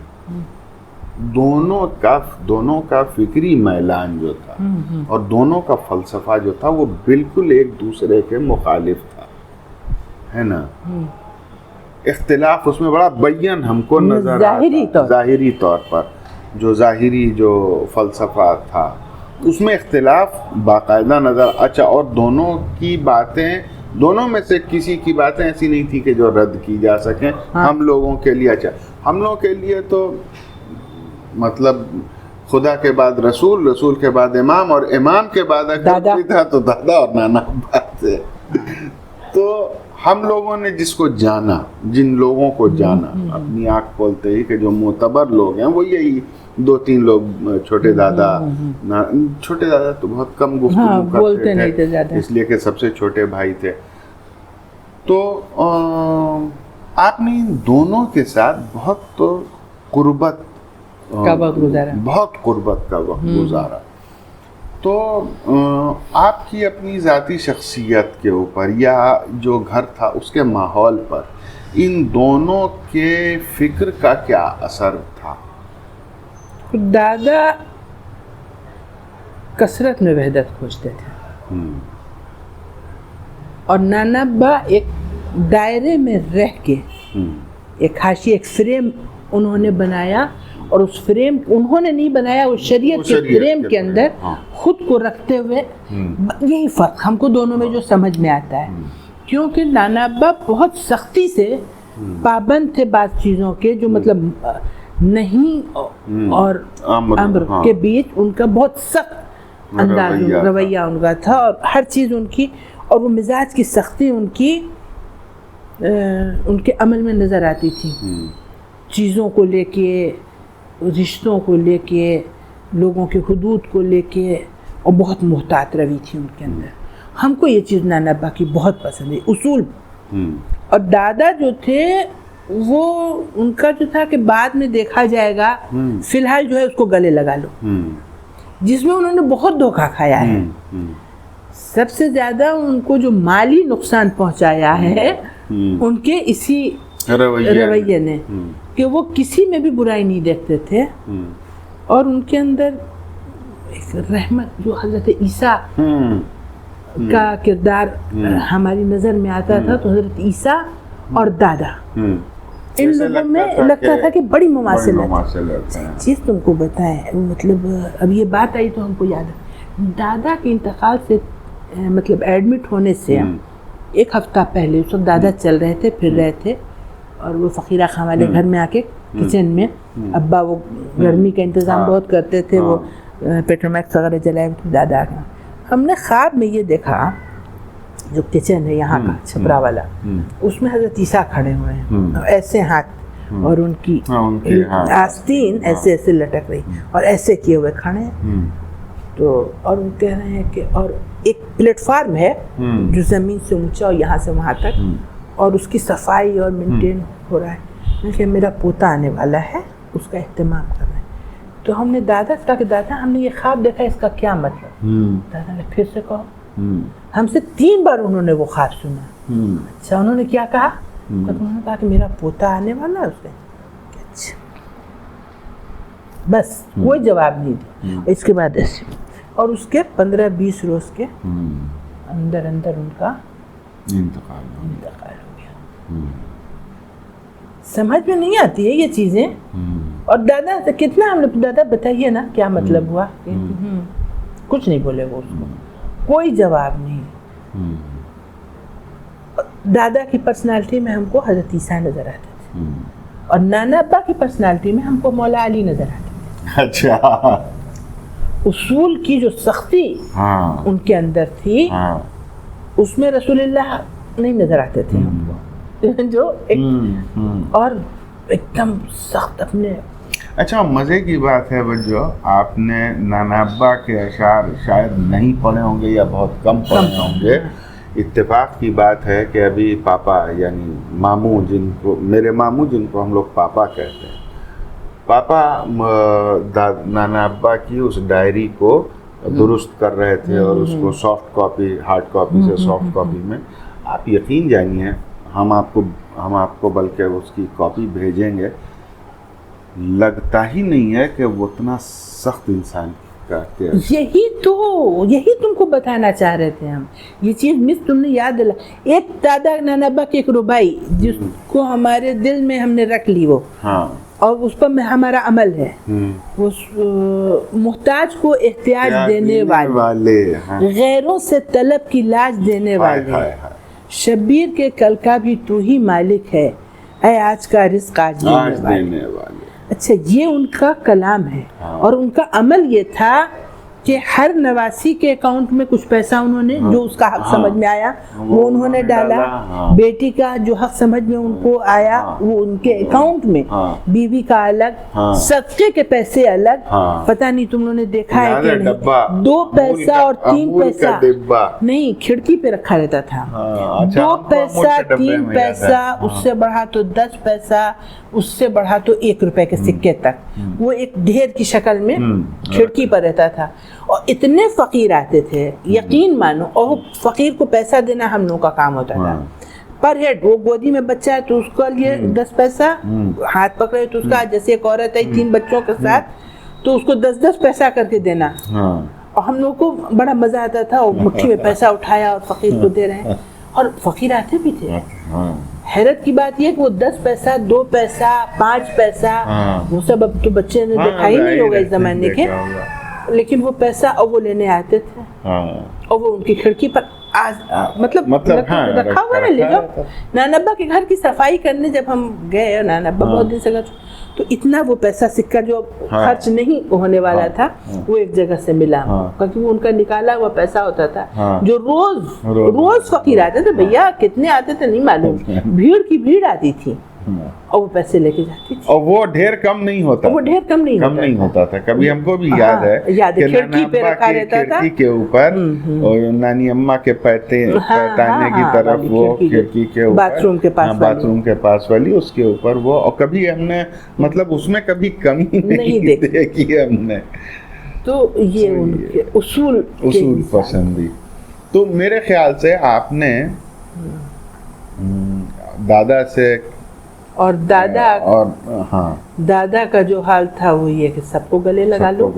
دونوں کا فکری میلان جو تھا اور دونوں کا فلسفہ جو تھا وہ بالکل ایک دوسرے کے مخالف تھا، ہے نا. اختلاف اس میں بڑا بیان ہم کو نظر آتا، ظاہری طور پر جو ظاہری جو فلسفہ تھا اس میں اختلاف باقاعدہ نظر. اچھا، اور دونوں کی باتیں، دونوں میں سے کسی کی باتیں ایسی نہیں تھی کہ جو رد کی جا سکیں. ہم لوگوں کے لیے، اچھا ہم لوگوں کے لیے تو مطلب خدا کے بعد رسول، رسول کے بعد امام، اور امام کے بعد اگر کوئی تھا تو دادا اور نانا ابا تھے. تو ہم لوگوں نے جس کو جانا، جن لوگوں کو جانا اپنی آنکھ کھولتے ہی کہ جو معتبر لوگ ہیں وہ یہی 2-3 لوگ، چھوٹے دادا تو بہت کم گفتگو کرتے تھے اس لیے کہ سب سے چھوٹے بھائی تھے. تو آپ نے ان دونوں کے ساتھ بہت قربت کا وقت گزارا. تو آپ کی اپنی ذاتی شخصیت کے اوپر یا جو گھر تھا اس کے ماحول پر ان دونوں کے فکر کا کیا اثر تھا؟
دادا کثرت میں وحدت کھوجتے تھے اور نانا ابا ایک دائرے میں رہ کے ایک حاشیہ، ایک فریم انہوں نے بنایا، اور اس فریم انہوں نے نہیں بنایا، اس شریعت کے فریم کے اندر خود کو رکھتے ہوئے. یہی فرق ہم کو دونوں میں جو سمجھ میں آتا ہے، کیونکہ نانا ابا بہت سختی سے پابند تھے بعض چیزوں کے، جو مطلب نہیں اور امر کے بیچ ان کا بہت سخت انداز، رویہ ان کا تھا، اور ہر چیز ان کی، اور وہ مزاج کی سختی ان کی ان کے عمل میں نظر آتی تھی. چیزوں کو لے کے، رشتوں کو لے کے، لوگوں کے حدود کو لے کے، اور بہت محتاط روی تھی ان کے اندر. ہم کو یہ چیز نانا ابا کی بہت پسند ہے، اصول. اور دادا جو تھے وہ ان کا جو تھا کہ بعد میں دیکھا جائے گا، فی الحال جو ہے اس کو گلے لگا لو، جس میں انہوں نے بہت دھوکہ کھایا ہے. سب سے زیادہ ان کو جو مالی نقصان پہنچایا ہے ان کے اسی رویے نے، کہ وہ کسی میں بھی برائی نہیں دیکھتے تھے، اور ان کے اندر ایک رحمت، جو حضرت عیسیٰ کا کردار ہماری نظر میں آتا تھا، تو حضرت عیسیٰ اور دادا ان لوگوں میں لگتا تھا کہ بڑی مماثلت. چیز تم کو بتائیں، مطلب اب یہ بات آئی تو ہم کو یاد ہے، دادا کے انتقال سے مطلب ایڈمٹ ہونے سے 1 ہفتہ پہلے، اس وقت دادا چل رہے تھے، پھر رہے تھے، اور وہ فقیرہ خان والے گھر میں آ کے کچن میں ابا وہ گرمی کا انتظام بہت کرتے تھے، وہ پیٹرومیکس وغیرہ جلائے ہوئے تھے دادا کا. ہم نے خواب میں یہ دیکھا، جو کچن ہے یہاں کا چھپرا والا، اس میں حضرت عیسیٰ کھڑے ہوئے ہیں، ایسے ہاتھ اور ان کی آستین ایسے ایسے لٹک رہی اور ایسے کیے ہوئے کھڑے ہیں. تو اور وہ کہہ رہے ہیں کہ، اور ایک پلیٹ فارم ہے جو زمین سے اونچا اور یہاں سے وہاں تک، اور اس کی صفائی اور مینٹین ہو رہا ہے، کہ میرا پوتا آنے والا ہے، اس کا اہتمام کر رہے ہیں. تو ہم نے دادا سے کہا کہ دادا ہم نے یہ خواب دیکھا، اس کا کیا مطلب؟ دادا نے پھر سے کہا. ہم سے 3 بار انہوں نے وہ خواب سنا. اچھا، انہوں نے کیا کہا؟ انہوں نے کہا کہ میرا پوتا آنے والا ہے. اس نے اچھا، بس کوئی جواب نہیں دیا. اس کے بعد ایسے، اور اس کے 15-20 روز کے اندر ان کا انتقال ہو گیا. سمجھ میں نہیں آتی ہے یہ چیزیں. اور دادا سے کتنا ہم نے، دادا بتائیے نا کیا مطلب ہوا؟ کچھ نہیں بولے وہ، اس کو کوئی جواب نہیں. دادا کی پرسنالٹی میں ہم کو حضرت عیسیٰ نظر آتے تھے، اور نانا ابا کی پرسنالٹی میں ہم کو مولا علی نظر آتے تھے.
اچھا،
اصول کی جو سختی ان کے اندر تھی، اس میں رسول اللہ نہیں نظر آتے تھے ہم کو، جو اور ایک دم سخت اپنے.
اچھا، مزے کی بات ہے بجو، آپ نے نانا ابا کے اشعار شاید نہیں پڑھے ہوں گے یا بہت کم پڑھے ہوں گے. اتفاق کی بات ہے کہ ابھی پاپا، یعنی ماموں، میرے ماموں جن کو ہم لوگ پاپا کہتے ہیں، پاپا نانا ابا کی اس ڈائری کو درست کر رہے تھے، اور اس کو سافٹ کاپی، ہارڈ کاپی سے سافٹ کاپی میں. آپ یقین جانیے، ہم آپ کو بلکہ اس کی کاپی بھیجیں گے. لگتا ہی نہیں ہے کہ وہ اتنا سخت انسان کرتے ہیں.
یہی تم کو بتانا چاہ رہے تھے ہم. یہ چیز مس تم نے یاد دلا. ایک دادا نانا ابا کی ایک ربائی جس کو ہمارے دل میں ہم نے رکھ لی وہ, اور اس پر ہمارا عمل ہے. وہ محتاج کو احتیاج دینے والے, غیروں سے طلب کی لاج دینے والے, شبیر کے کل کا بھی تو ہی مالک ہے, اے آج کا رزق آج دینے والے. اچھا, یہ ان کا کلام ہے. اور ان کا عمل یہ تھا کہ ہر نواسی کے اکاؤنٹ میں کچھ پیسہ انہوں نے جو اس کا حق سمجھ میں آیا وہ انہوں نے ڈالا. بیٹی کا جو حق سمجھ میں ان کو آیا وہ ان کے اکاؤنٹ میں, بیوی کا الگ, صدقے کے پیسے الگ. پتہ نہیں تم لوگوں نے دیکھا ہے کہ نہیں, 2 پیسہ اور 3 پیسہ نہیں کھڑکی پہ رکھا رہتا تھا. 2 پیسہ 3 پیسہ, اس سے بڑھا تو 10 پیسہ, اس سے بڑھا تو 1 روپے کے سکے تک, وہ ایک ڈھیر کی شکل میں کھڑکی پر رہتا تھا. اور اتنے فقیر آتے تھے, یقین مانو, اور فقیر کو پیسہ دینا ہم لوگوں کا کام ہوتا تھا. پر ہیڈ, وہ گودی میں بچہ ہے تو اس کو لیے 10 پیسہ, ہاتھ پکڑے تو اس کا, جیسے ایک عورت ہے 3 بچوں کے ساتھ تو اس کو 10 پیسہ کر کے دینا. اور ہم لوگ کو بڑا مزہ آتا تھا, اور مٹھی میں پیسہ اٹھایا اور فقیر کو دے رہے ہیں. اور فقیر آتے بھی تھے. حیرت کی بات یہ کہ وہ 10 پیسہ 2 پیسہ 5 پیسہ وہ سب اب تو بچے نے دیکھا ہی نہیں ہوگا اس زمانے کے, لیکن وہ پیسہ اور وہ لینے آتے تھے, اور وہ ان کی کھڑکی پر مطلب رکھا ہوا ہے. لے جاؤ. نانا ابا کے گھر کی صفائی کرنے جب ہم گئے, نانا ابا بہت دن سے گئے, تو اتنا وہ پیسہ سکہ جو خرچ نہیں ہونے والا تھا وہ ایک جگہ سے ملا, کیونکہ وہ ان کا نکالا ہوا پیسہ ہوتا تھا جو روز فقیر آتے تھے. بھیا کتنے آتے تھے نہیں معلوم, بھیڑ کی بھیڑ آتی تھی, اور وہ پیسے لے کے جاتی تھی.
اور وہ ڈھیر کم نہیں ہوتا,
وہ ڈھیر کم نہیں ہوتا
تھا. کبھی ہم کو بھی یاد ہے کہ
کھڑکی پہ رکھا رہتا تھا,
کھڑکی کے اوپر, اور نانی اماں کے پیتانے کی طرف وہ کھڑکی کے اوپر, باتھ روم کے پاس والی, اس کے اوپر وہ. اور کبھی ہم نے مطلب اس میں کبھی کمی نہیں دیکھی ہم نے.
تو یہ ان کے اصول
پسندی. تو میرے خیال سے آپ نے دادا سے, اور
دادا کا جو حال تھا وہ یہ کہ سب کو گلے لگا لو,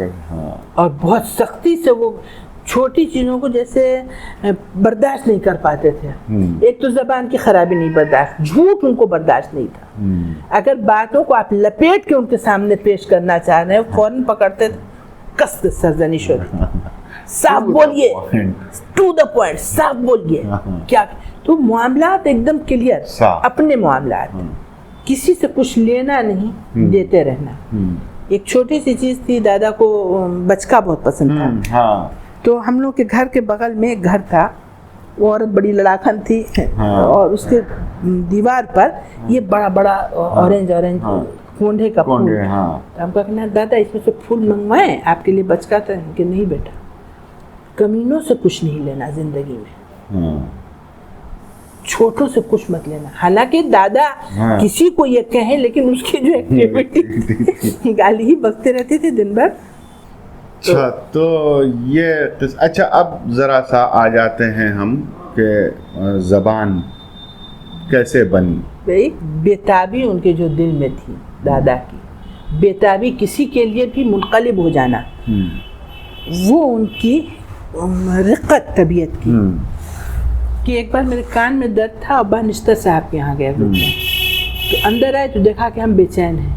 اور بہت سختی سے وہ چھوٹی چیزوں کو جیسے برداشت نہیں کر پاتے تھے. ایک تو زبان کی خرابی نہیں برداشت, جھوٹ ان کو برداشت نہیں تھا. اگر باتوں کو آپ لپیٹ کے ان کے سامنے پیش کرنا چاہ رہے ہیں, فوراً پکڑتے تھے, کس کے سرزنش ہوتی, صاف بولیے, ٹو دا پوائنٹ, صاف بولیے. کیا تو معاملات ایک دم کلیئر, اپنے معاملات, کسی سے کچھ لینا نہیں, دیتے رہنا. ایک چھوٹی سی چیز تھی, دادا کو بچکا بہت پسند تھا, تو ہم لوگ کے گھر کے بغل میں ایک گھر تھا, وہ عورت بڑی لڑاکن تھی, اور اس کے دیوار پر یہ بڑا بڑا اورنج کونڈے کا پھول. ہم کو کہنا, دادا اس میں سے پھول منگوائیں آپ کے لیے بچکا تھا. کہ نہیں بیٹا, کمینوں سے کچھ نہیں لینا زندگی میں, چھوٹوں سے کچھ مت لینا. حالانکہ دادا کسی کو یہ کہیں, لیکن اس کی جو ایکٹیویٹی گالی ہی بکتے رہتے تھے دن بھر.
اچھا, تو یہ اچھا, اب ذرا سا آ جاتے ہیں ہم کہ زبان کیسے بنی.
بےتابی ان کے جو دل میں تھی, دادا کی بےتابی, کسی کے لیے بھی منقلب ہو جانا, وہ ان کی رقت طبیعت کی. کہ ایک بار میرے کان میں درد تھا, ابا نشتر صاحب کے یہاں گئے, تو اندر آئے تو دیکھا کہ ہم بے چین ہیں,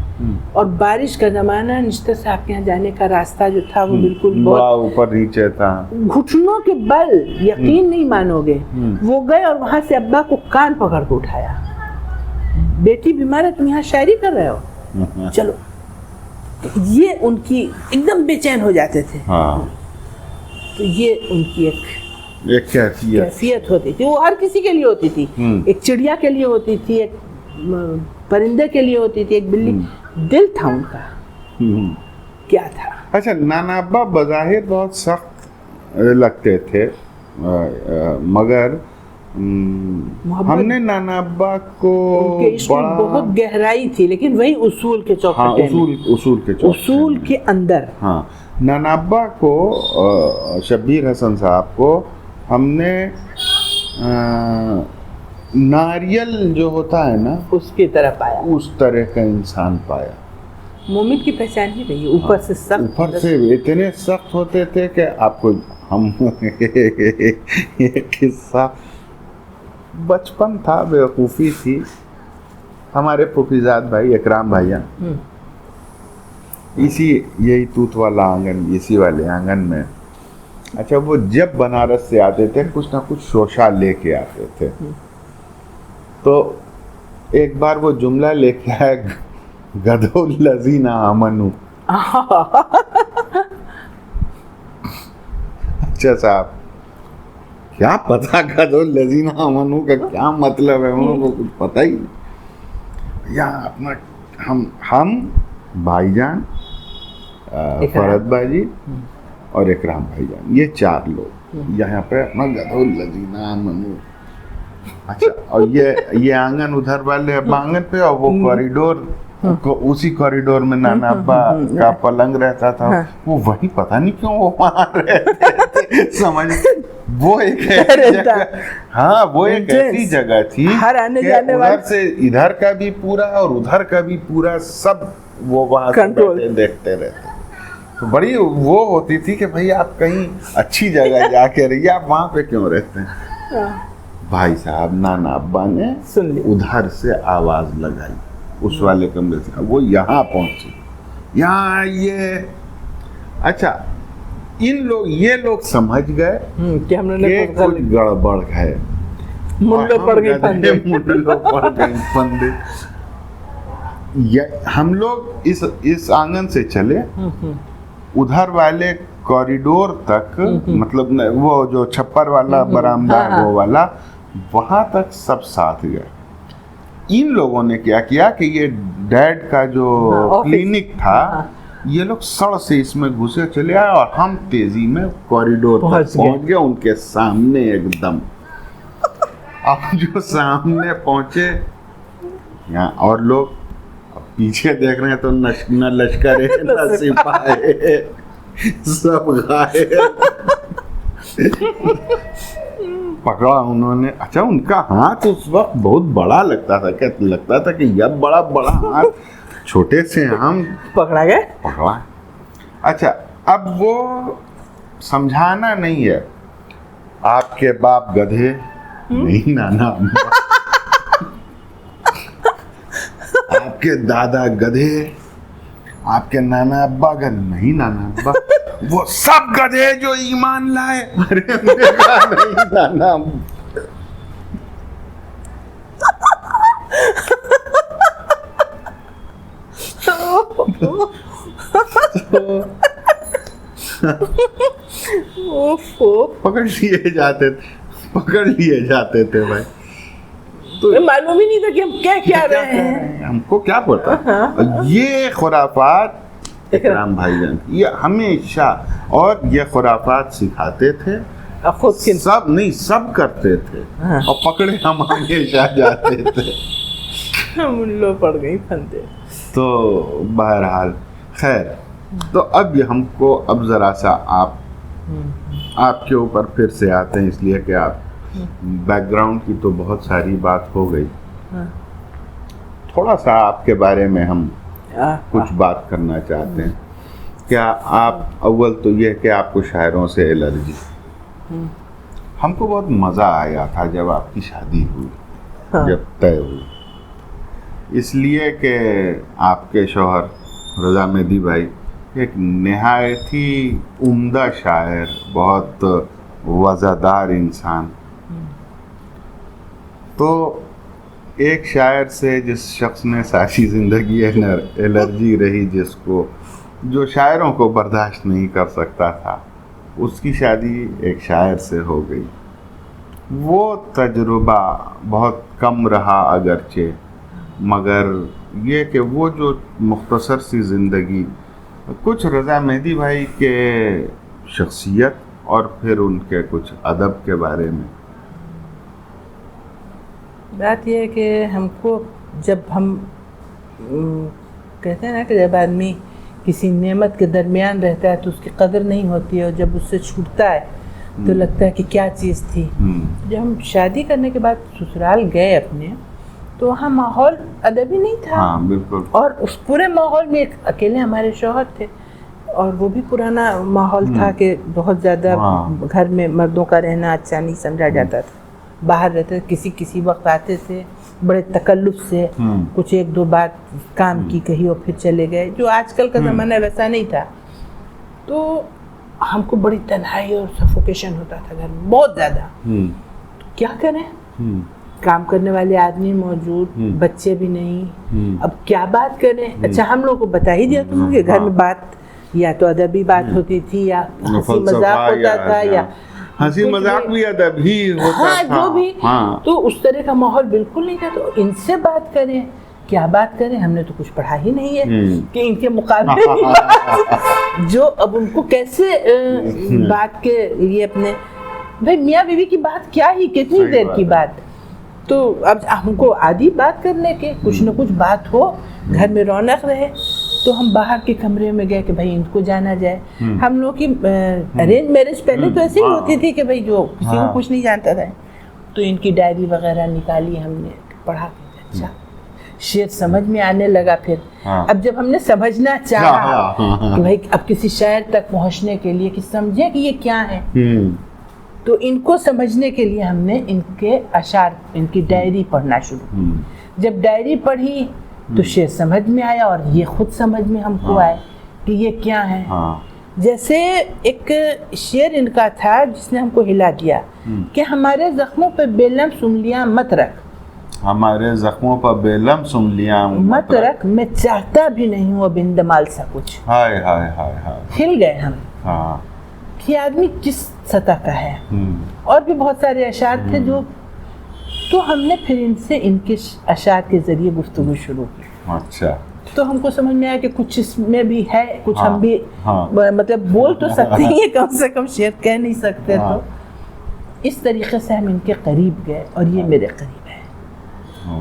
اور بارش کا زمانہ, نشتر صاحب کے یہاں جانے کا راستہ جو تھا وہ بالکل بہت
اوپر نیچے تھا,
گھٹنوں کے بل, یقین نہیں مانو گے. وہ گئے اور وہاں سے ابا کو کان پکڑ کے اٹھایا, بیٹی بیمار ہے, تم یہاں شاعری کر رہے ہو, چلو. یہ ان کی ایک دم بے چین ہو جاتے تھے. تو یہ ان کی ایک کیفیت ہوتی تھی, وہ ہر کسی کے لیے ہوتی تھی. ایک چڑیا کے لیے ہوتی تھی, ایک پرندے کے لیے ہوتی تھی, ایک بلی. دل تھا ان کا, کیا تھا.
اچھا, نانا ابا بظاہر بہت سخت لگتے تھے, مگر ہم نے نانا ابا کو
بہت گہرائی تھی, لیکن وہی اصول کے چوکھٹے میں, اصول کے اندر.
ہاں, نانا ابا کو, شبیر حسن صاحب کو ہم نے ناریل جو ہوتا ہے نا,
اس کی طرح پایا,
اس طرح کا انسان پایا.
مومن کی پہچان ہی رہی ہے، اوپر سے سخت،
اوپر سے اتنے سخت ہوتے تھے کہ آپ کو ہم ایک قصہ، بچپن تھا، بیوقوفی تھی، ہمارے پھوپھیزاد بھائی اکرام بھائیاں یہی توت والا آنگن، اسی والے آنگن میں، اچھا وہ جب بنارس سے آتے تھے کچھ نہ کچھ شوشا لے کے آتے تھے، تو ایک بار وہ جملہ لے کے آئے، گدھو الذین آمنوا. اچھا صاحب کیا پتا گدھو الذین آمنوا کا کیا مطلب ہے، انہوں کو کچھ پتہ ہی نہیں. یا اپنا ہم بھائی جان، فرحت بھائی جی اور اکرام بھائی جان، یہ 4 لوگ یہاں پہ اپنا گدھو الذین آمنوا. اچھا اور یہ آنگن ادھر والے آنگن پہ، اور وہ کوریڈور، اسی کوریڈور میں نانا ابا کا پلنگ رہتا تھا، وہ وہی پتہ نہیں کیوں وہ وہاں رہتے تھے، سمجھ وہ ایک ایسی جگہ، ہاں وہ ایک ایسی جگہ تھی کہ ادھر سے ادھر کا بھی پورا اور ادھر کا بھی پورا سب وہ وہاں سے بیٹھے دیکھتے رہتے. تو بڑی وہ ہوتی تھی کہ بھئی آپ کہیں اچھی جگہ جا کے رہیے، آپ وہاں پہ کیوں رہتے ہیں. بھائی صاحب نانا ابا نے ادھر سے آواز لگائی اس والے کمرے سے، وہ یہاں پہنچے، یہاں یہ اچھا یہ لوگ سمجھ گئے کہ کچھ گڑبڑ ہے،
منڈے پڑ گئی
پندے. ہم لوگ اس آنگن سے چلے ادھر والے کوریڈور تک، مطلب وہ جو چھپر والا برآمدہ وہ والا، وہاں تک سب ساتھ گئے. ان لوگوں نے کیا کیا کہ یہ ڈیڈ کا جو کلینک تھا، یہ لوگ سڑ سے اس میں گھسے چلے آئے، اور ہم تیزی میں کوریڈور تک پہنچ گئے ان کے سامنے ایک دم. اب جو سامنے پہنچے یہاں اور لوگ پیچھے دیکھ رہے ہیں تو نہ لشکر ہے نہ سپاہی، سب غائب. پکڑا انہوں نے. اچھا ان کا ہاتھ اس وقت بہت بڑا لگتا تھا کہ یہ بڑا ہاتھ چھوٹے سے ہم
پکڑا.
اچھا اب وہ سمجھانا نہیں ہے، آپ کے باپ گدھے نہیں نانا ابا، آپ کے دادا گدھے، آپ کے نانا ابا گدھے نہیں نانا ابا، وہ سب گدھے جو ایمان لائے. نہیں نانا پکڑ لیے جاتے تھے بھائی. تو
معلوم ہی نہیں تھا کہ ہم کیا رہے ہیں،
ہم کو کیا پتا. یہ خرافات اکرام بھائی جان یہ ہمیشہ، اور یہ خرافات سکھاتے تھے، سب کرتے تھے، اور پکڑے ہم ہمیشہ جاتے تھے.
ملو پڑ گئی پھندے.
تو بہرحال خیر، تو اب ہم کو اب ذرا سا آپ کے اوپر پھر سے آتے ہیں، اس لیے کہ آپ بیک گراؤنڈ کی تو بہت ساری بات ہو گئی، تھوڑا سا آپ کے بارے میں ہم کچھ بات کرنا چاہتے ہیں. کیا آپ، اول تو یہ کہ آپ کو شاعروں سے الرجی، ہم کو بہت مزہ آیا تھا جب آپ کی شادی ہوئی، جب طے ہوئی، اس لیے کہ آپ کے شوہر رضا مہدی بھائی ایک نہایت ہی عمدہ شاعر، بہت وزادار انسان. تو ایک شاعر سے، جس شخص نے ساری زندگی الرجی رہی، جس کو، جو شاعروں کو برداشت نہیں کر سکتا تھا، اس کی شادی ایک شاعر سے ہو گئی. وہ تجربہ بہت کم رہا اگرچہ، مگر یہ کہ وہ جو مختصر سی زندگی، کچھ رضا مہدی بھائی کے شخصیت اور پھر ان کے کچھ ادب کے بارے میں.
بات یہ ہے کہ ہم کو، جب ہم کہتے ہیں نا کہ جب آدمی کسی نعمت کے درمیان رہتا ہے تو اس کی قدر نہیں ہوتی ہے، اور جب اس سے چھوٹتا ہے تو لگتا ہے کہ کیا چیز تھی. جب ہم شادی کرنے کے بعد سسرال گئے اپنے، تو وہاں ماحول ادبی نہیں تھا.
ہاں بالکل.
اور اس پورے ماحول میں ایک اکیلے ہمارے شوہر تھے اور وہ بھی پرانا ماحول تھا کہ بہت زیادہ گھر میں مردوں کا رہنا اچھا نہیں سمجھا جاتا تھا. باہر رہتے کسی وقت آتے تھے بڑے تکلف سے, کچھ ایک دو بات کام کی کہی اور پھر چلے گئے. جو آج کل کا زمانہ ویسا نہیں تھا. تو ہم کو بڑی تنہائی اور سفوکیشن ہوتا تھا گھر میں بہت زیادہ. تو کیا کریں, کام کرنے والے آدمی موجود, بچے بھی نہیں, اب کیا بات کریں. اچھا ہم لوگوں کو بتا ہی دیا تم کہ گھر میں بات یا تو ادبی بات ہوتی تھی یا ہنسی مذاق ہوتا تھا یا
ہنسی مذاق بھی ادب ہی ہوتا تھا.
جو بھی. تو اس طرح کا ماحول بالکل نہیں تھا. تو ان سے بات کریں, کیا بات کریں, ہم نے تو کچھ پڑھا ہی نہیں ہے کہ ان کے مقابلے جو اب ان کو کیسے بات کے لیے اپنے بھائی میاں بیوی کی بات کیا ہی کتنی دیر کی بات. تو اب ہم کو عادی بات کرنے کے, کچھ نہ کچھ بات ہو, گھر میں رونق رہے. تو ہم باہر کے کمرے میں گئے کہ بھائی ان کو جانا جائے. ہم لوگ کی ارینج میرج پہلے تو ایسے ہی ہوتی تھی کہ بھائی جو کسی کو کچھ نہیں جانتا تھا. تو ان کی ڈائری وغیرہ نکالی ہم نے, پڑھا کے اچھا شعر سمجھ میں آنے لگا. پھر اب جب ہم نے سمجھنا چاہا کہ بھائی اب کسی شاعر تک پہنچنے کے لیے کہ سمجھے کہ یہ کیا ہے, تو ان کو سمجھنے کے لیے ہم نے ان کے اشعار, ان کی ڈائری پڑھنا شروع کی. جب ڈائری پڑھی تو شعر سمجھ میں آیا اور یہ خود سمجھ میں ہم کو آئے کہ یہ کیا ہے. جیسے ایک شعر ان کا تھا جس نے ہم کو ہلا دیا کہ ہمارے زخموں پہ بیلم سنگلیاں مت رکھ,
ہمارے زخموں پر بیلم سنگلیاں
مت رکھ, میں چاہتا بھی نہیں ہوں اب اندمال سا کچھ.
ہائے ہائے ہائے ہائے.
ہل گئے ہم کہ آدمی کس سطح کا ہے. اور بھی بہت سارے اشعار تھے جو, تو ہم نے پھر ان سے ان کے اشعار کے ذریعے گفتگو شروع کی.
اچھا.
تو ہم کو سمجھ میں آیا کہ کچھ اس میں بھی ہے, کچھ ہم بھی مطلب بول تو سکتے ہیں, کم سے کم شعر کہہ نہیں سکتے. تو اس طریقے سے ہم ان کے قریب گئے اور یہ میرے قریب ہے.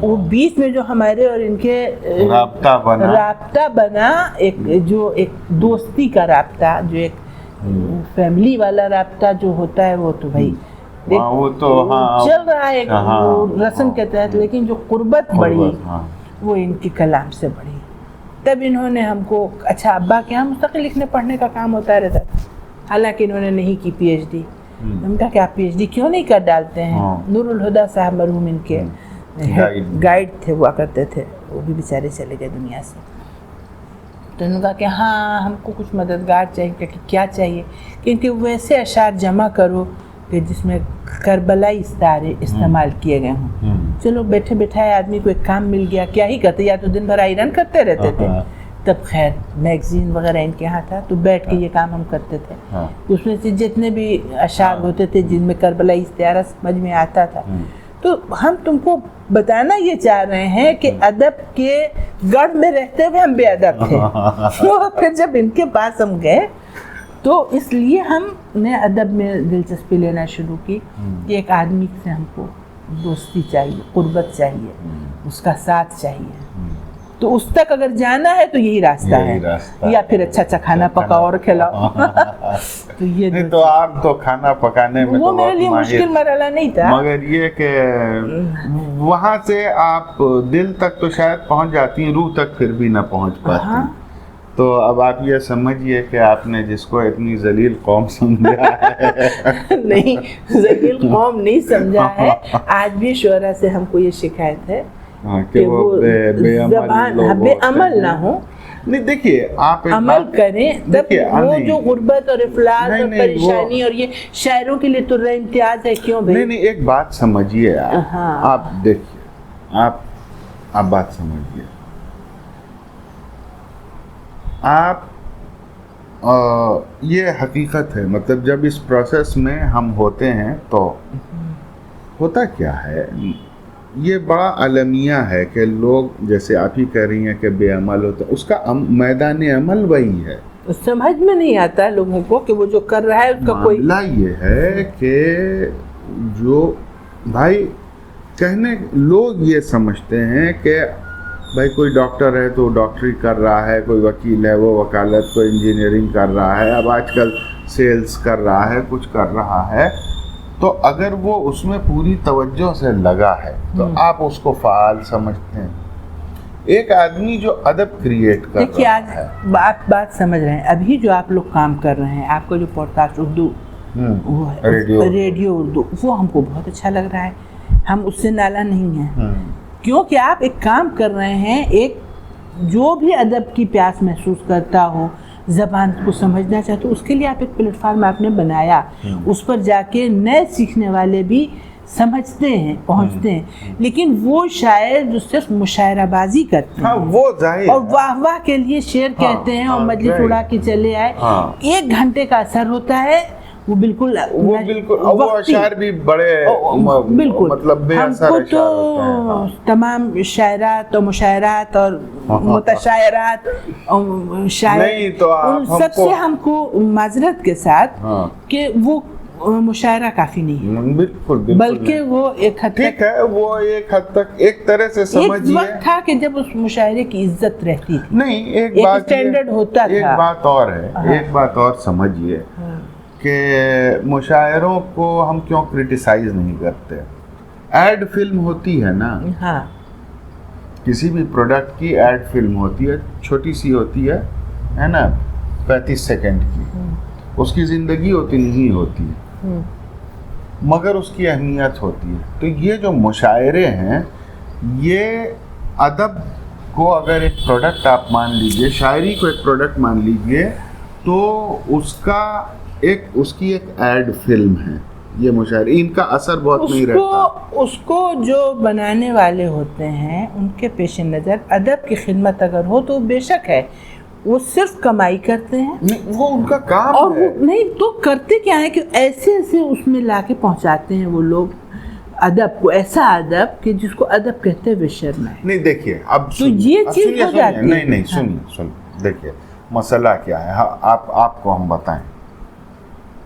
وہ بیچ میں جو ہمارے اور ان کے رابطہ بنا, ایک دوستی کا رابطہ, جو ایک فیملی والا رابطہ جو ہوتا ہے, وہ تو بھائی وہ تو چل رہا ہے رسم کے تحت, لیکن جو قربت بڑھی وہ ان کی کلام سے بڑھی. تب انہوں نے ہم کو, اچھا ابا کے یہاں مستقل لکھنے پڑھنے کا کام ہوتا رہتا تھا, حالانکہ انہوں نے نہیں کی پی ایچ ڈی. ہم کہا کہ آپ پی ایچ ڈی کیوں نہیں کر ڈالتے ہیں. نور الہدا صاحب مرحوم ان کے گائیڈ تھے, ہوا کرتے تھے, وہ بھی بیچارے چلے گئے دنیا سے. تو انہوں نے کہا کہ ہاں ہم کو کچھ مددگار چاہیے. کہ کیا چاہیے؟ کیونکہ ویسے اشعار جمع کرو کہ جس میں کربلائی استعارے استعمال کیے گئے ہوں. چلو بیٹھے بیٹھائے آدمی کو ایک کام مل گیا, کیا ہی کرتے, یا تو دن بھر آئرن کرتے رہتے تھے. تب خیر میگزین وغیرہ ان کے یہاں تھا, تو بیٹھ کے یہ کام ہم کرتے تھے. اس میں سے جتنے بھی اشعار ہوتے تھے جن میں کربلائی استعارہ سمجھ میں آتا تھا. تو ہم تم کو بتانا یہ چاہ رہے ہیں کہ ادب کے گڑھ میں رہتے ہوئے ہم بے ادب تھے. پھر جب ان کے پاس ہم گئے تو اس لیے ہم نے ادب میں دلچسپی لینا شروع کی کہ ایک آدمی سے ہم کو دوستی چاہیے, قربت چاہیے, اس کا ساتھ چاہیے. تو اس تک اگر جانا ہے تو یہی راستہ ہے, یا پھر اچھا اچھا کھانا پکاؤ اور کھلاؤ. تو یہ
تو آپ تو کھانا پکانے میں
وہ میرے لیے مشکل مرحلہ نہیں تھا,
مگر یہ کہ وہاں سے آپ دل تک تو شاید پہنچ جاتی ہیں, روح تک پھر بھی نہ پہنچ پاتی. تو اب آپ یہ سمجھیے کہ آپ نے جس کو اتنی ذلیل قوم سمجھا ہے
نہیں, ذلیل قوم نہیں سمجھا ہے. آج بھی شعراء سے ہم کو یہ شکایت ہے کہ وہ بے عمل نہ ہو.
نہیں دیکھیے, آپ
عمل کریں, تب وہ جو غربت اور افلاس اور پریشانی اور یہ شاعروں کے لیے تو امتیاز ہے. کیوں بھائی؟
نہیں, ایک بات سمجھیے آپ دیکھیے, آپ بات سمجھیے. آپ یہ حقیقت ہے, مطلب جب اس پروسیس میں ہم ہوتے ہیں تو ہوتا کیا ہے, یہ بڑا المیہ ہے کہ لوگ جیسے آپ ہی کہہ رہی ہیں کہ بے عمل ہوتا, اس کا میدان عمل وہی ہے.
سمجھ میں نہیں آتا لوگوں کو کہ وہ جو کر رہا ہے اس کا کوئی.
معاملہ یہ ہے کہ جو بھائی کہنے لوگ یہ سمجھتے ہیں کہ بھائی کوئی ڈاکٹر ہے تو ڈاکٹری کر رہا ہے, کوئی وکیل ہے وہ وکالت, کوئی انجینئرنگ کر رہا ہے, اب آج کل سیلز کر رہا ہے, کچھ کر رہا ہے. تو اگر وہ اس میں پوری توجہ سے لگا ہے تو آپ اس کو فعال سمجھتے ہیں. ایک آدمی جو ادب کریٹ کر
دیکھیے
رہا
آج
ہے،
آپ بات سمجھ رہے ہیں. ابھی جو آپ لوگ کام کر رہے ہیں، آپ کا جو پوڈ کاسٹ اردو وہ ہے ریڈیو اردو، وہ ہم کو بہت اچھا لگ رہا ہے. ہم اس سے نالا نہیں ہیں، کیونکہ آپ ایک کام کر رہے ہیں. ایک جو بھی ادب کی پیاس محسوس کرتا ہو، زبان کو سمجھنا چاہتے ہو، اس کے لیے آپ ایک پلیٹ فارم آپ نے بنایا. اس پر جا کے نئے سیکھنے والے بھی سمجھتے ہیں، پہنچتے ہیں. لیکن وہ شاعر جو صرف مشاعرہ بازی کرتے ہیں
وہ ظاہر
اور واہ واہ کے لیے شعر کہتے ہیں اور مجلس اڑا کے چلے آئے، 1 گھنٹے کا اثر ہوتا ہے. وہ بالکل
وہ اشعار بھی بڑے
بالکل
مطلب بے اثر
ہم کو تو
اشعار ہوتے ہیں.
تمام شاعرات اور مشاعرات اور متشاعرات
نہیں تو
ان سب سے ہم کو معذرت کے ساتھ کہ وہ مشاعرہ کافی نہیں ہے.
بالکل
بلکہ وہ ایک حد
ٹھیک ہے، وہ ایک حد تک ایک طرح سے سمجھیے.
ایک وقت تھا کہ جب اس مشاعرے کی عزت رہتی تھی.
نہیں، ایک بات
اسٹینڈرڈ ہوتا تھا.
ایک بات اور ہے، ایک بات اور سمجھیے کہ مشاعروں کو ہم کیوں کرٹیسائز نہیں کرتے. ایڈ فلم ہوتی ہے نا، کسی بھی پروڈکٹ کی ایڈ فلم ہوتی ہے، چھوٹی سی ہوتی ہے نا، 35 سیکنڈ کی. اس کی زندگی ہوتی نہیں ہوتی مگر اس کی اہمیت ہوتی ہے. تو یہ جو مشاعرے ہیں، یہ ادب کو اگر ایک پروڈکٹ آپ مان لیجئے، شاعری کو ایک پروڈکٹ مان لیجئے، تو اس کی ایک ایڈ فلم ہے. یہ مشاعرے، ان کا اثر بہت نہیں رہتا.
اس کو جو بنانے والے ہوتے ہیں ان کے پیش نظر ادب کی خدمت اگر ہو تو بے شک ہے، وہ صرف کمائی کرتے ہیں.
وہ ان کا کام
اور
ہے.
نہیں تو کرتے کیا ہے کہ ایسے اس میں لا کے پہنچاتے ہیں وہ لوگ ادب کو، ایسا ادب کہ جس کو ادب کہتے ہوئے شرم ہے.
نہیں دیکھیے، اب
تو یہ چیز ہو جاتی ہے.
نہیں سنیے دیکھیے مسئلہ کیا ہے. آپ کو ہم بتائیں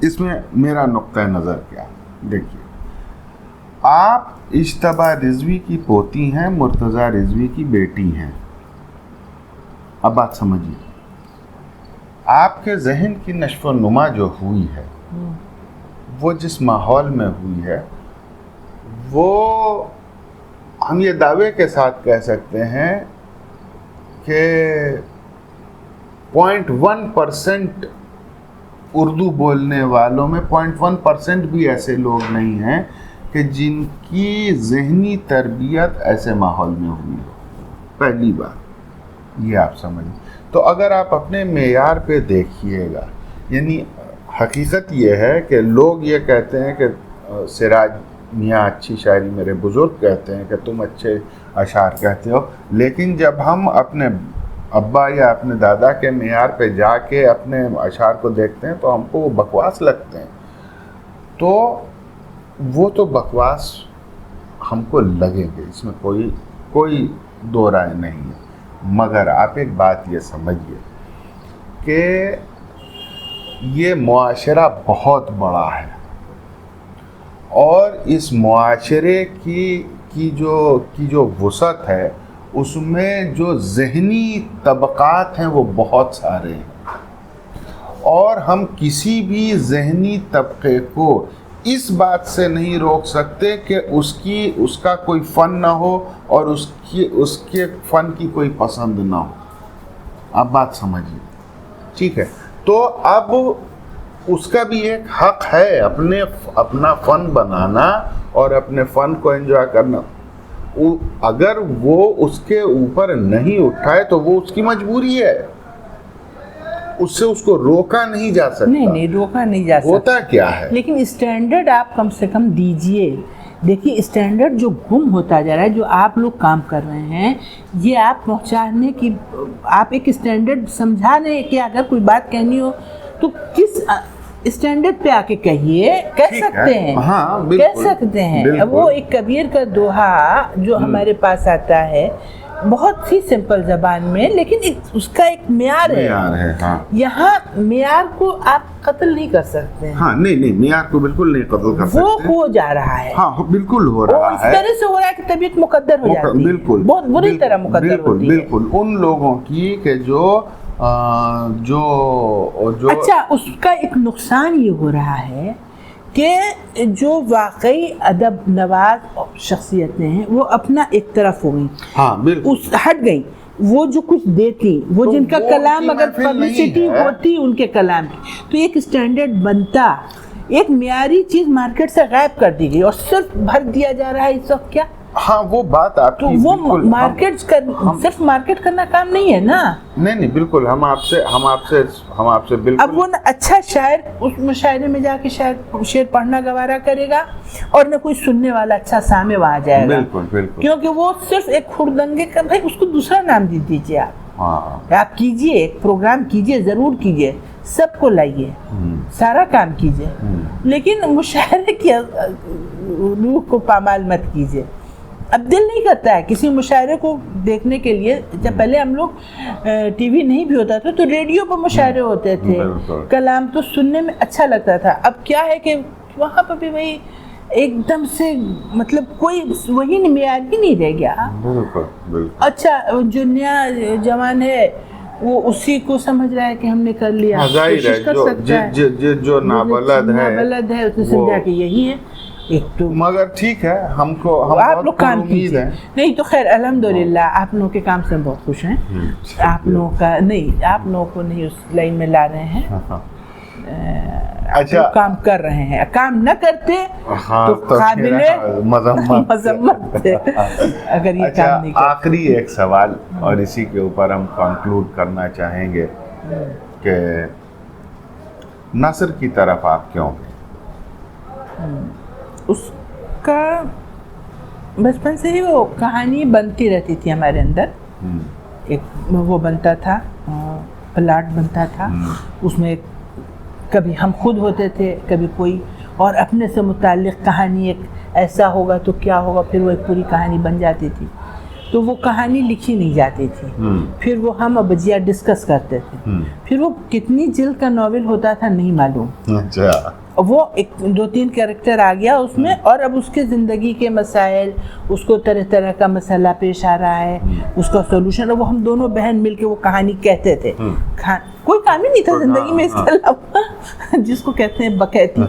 اس میں میرا نقطہ نظر کیا. دیکھیے، آپ اجتبیٰ رضوی کی پوتی ہیں، مرتضیٰ رضوی کی بیٹی ہیں. اب بات سمجھیے، آپ کے ذہن کی نشو و نما جو ہوئی ہے، وہ جس ماحول میں ہوئی ہے، وہ ہم یہ دعوے کے ساتھ کہہ سکتے ہیں کہ 0.1% اردو بولنے والوں میں 0.1% بھی ایسے لوگ نہیں ہیں کہ جن کی ذہنی تربیت ایسے ماحول میں ہوئی ہو. پہلی بات یہ آپ سمجھیں. تو اگر آپ اپنے معیار پہ دیکھیے گا، یعنی حقیقت یہ ہے کہ لوگ یہ کہتے ہیں کہ سراج میاں اچھی شاعری، میرے بزرگ کہتے ہیں کہ تم اچھے اشعار کہتے ہو، لیکن جب ہم اپنے ابا یا اپنے دادا کے معیار پہ جا کے اپنے اشعار کو دیکھتے ہیں تو ہم کو وہ بکواس لگتے ہیں. تو وہ تو بکواس ہم کو لگیں گے، اس میں کوئی دو رائے نہیں ہے. مگر آپ ایک بات یہ سمجھیے کہ یہ معاشرہ بہت بڑا ہے، اور اس معاشرے کی جو وسعت ہے، اس میں جو ذہنی طبقات ہیں وہ بہت سارے ہیں، اور ہم کسی بھی ذہنی طبقے کو اس بات سے نہیں روک سکتے کہ اس کا کوئی فن نہ ہو اور اس کے فن کی کوئی پسند نہ ہو. آپ بات سمجھیے، ٹھیک ہے؟ تو اب اس کا بھی ایک حق ہے اپنا فن بنانا اور اپنے فن کو انجوائے کرنا. اگر وہ اس کے اوپر نہیں اٹھائے تو وہ اس کی مجبوری ہے، اس سے اس کو روکا نہیں جا سکتا.
نہیں روکا نہیں جا سکتا.
ہوتا کیا ہے،
لیکن اسٹینڈرڈ آپ کم سے کم دیجئے. دیکھیے اسٹینڈرڈ جو گم ہوتا جا رہا ہے، جو آپ لوگ کام کر رہے ہیں، یہ آپ پہنچانے کی، آپ ایک اسٹینڈرڈ سمجھا رہے کہ اگر کوئی بات کہنی ہو تو کس اسٹینڈرڈ پہ آ کے کہیے، کہہ سکتے ہیں.
ہاں
کہہ سکتے ہیں. وہ ایک کبیر کا دوہا جو ہمارے پاس آتا ہے بہت ہی سمپل زبان میں، لیکن اس کا ایک معیار ہے.
ہاں.
یہاں معیار کو آپ قتل نہیں کر سکتے ہیں.
ہاں نہیں معیار کو بالکل نہیں قتل کر سکتے.
وہ ہو جا رہا ہے.
ہاں بالکل ہو رہا ہے.
اس طرح سے ہو رہا ہے کہ طبیعت مقدر ہو جاتی ہے.
بالکل
بہت بری طرح مقدر ہوتی ہے.
بالکل ان لوگوں کی کہ جو
اچھا، اس کا ایک نقصان یہ ہو رہا ہے کہ جو واقعی ادب نواز شخصیتیں ہیں وہ اپنا ایک طرف ہو گئی،
ہاں بالکل
ہٹ گئی، وہ جو کچھ دیتی، وہ جن کا کلام اگر پبلسٹی ہوتی ان کے کلام کی تو ایک اسٹینڈرڈ بنتا، ایک معیاری چیز مارکیٹ سے غائب کر دی گئی اور صرف بھر دیا جا رہا ہے اس وقت کیا.
ہاں وہ بات آپ کی
تو وہ مارکیٹ صرف مارکیٹ کرنا کام نہیں ہے نا.
نہیں بالکل، ہم آپ سے بالکل.
اب وہ اچھا شاعر اس مشاعرے میں جا کے شعر پڑھنا گوارا کرے گا اور نہ کوئی سننے والا اچھا سامع وہاں جائے گا.
بالکل
کیونکہ وہ صرف ایک خردنگے کا، بھائی اس کو دوسرا نام دے دیجیے آپ کیجئے، ایک پروگرام کیجئے، ضرور کیجئے، سب کو لائیے، سارا کام کیجئے، لیکن مشاعرے کی روح کو پامال مت کیجئے. اب دل نہیں کرتا ہے کسی مشاعرے کو دیکھنے کے لیے. جب پہلے ہم لوگ ٹی وی نہیں بھی ہوتا تھا تو ریڈیو پر مشاعرے ہوتے تھے، کلام تو سننے میں اچھا لگتا تھا. اب کیا ہے کہ وہاں پر بھی وہی ایک دم سے مطلب کوئی وہی معیار ہی نہیں رہ گیا. اچھا جو نیا جوان ہے وہ اسی کو سمجھ رہا ہے کہ ہم نے کر لیا، کوشش کر سکتا ہے،
جو نابلد
ہے اس نے سمجھا کہ یہی ہے.
مگر ٹھیک ہے، ہم
آپ لوگ کام کیجئے. نہیں تو خیر الحمدللہ آپ لوگوں کے کام سے ہم بہت خوش ہیں. آپ لوگوں کا نہیں، آپ لوگوں کو نہیں اس لائن میں لا رہے ہیں. اچھا کام کر رہے ہیں، کام نہ کرتے تو قابل مذمت تھے اگر یہ کام نہیں کرتے.
آخری ایک سوال اور اسی کے اوپر ہم کنکلوڈ کرنا چاہیں گے کہ نثر کی طرف آپ کیوں گئے؟
اس کا بچپن سے ہی وہ کہانی بنتی رہتی تھی ہمارے اندر. ایک وہ بنتا تھا، پلاٹ بنتا تھا، اس میں کبھی ہم خود ہوتے تھے، کبھی کوئی اور اپنے سے متعلق کہانی، ایک ایسا ہوگا تو کیا ہوگا، پھر وہ ایک پوری کہانی بن جاتی تھی. تو وہ کہانی لکھی نہیں جاتی تھی، پھر وہ ہم ابجیا ڈسکس کرتے تھے. پھر وہ کتنی جلد کا ناول ہوتا تھا نہیں معلوم. وہ ایک 2-3 کیریکٹر آ گیا اس میں، اور اب اس کے زندگی کے مسائل، اس کو طرح طرح کا مسئلہ پیش آ رہا ہے، اس کا سولوشن، وہ ہم دونوں بہن مل کے وہ کہانی کہتے تھے. کوئی کام ہی نہیں تھا زندگی میں اس کے علاوہ جس کو کہتے ہیں بقیتی.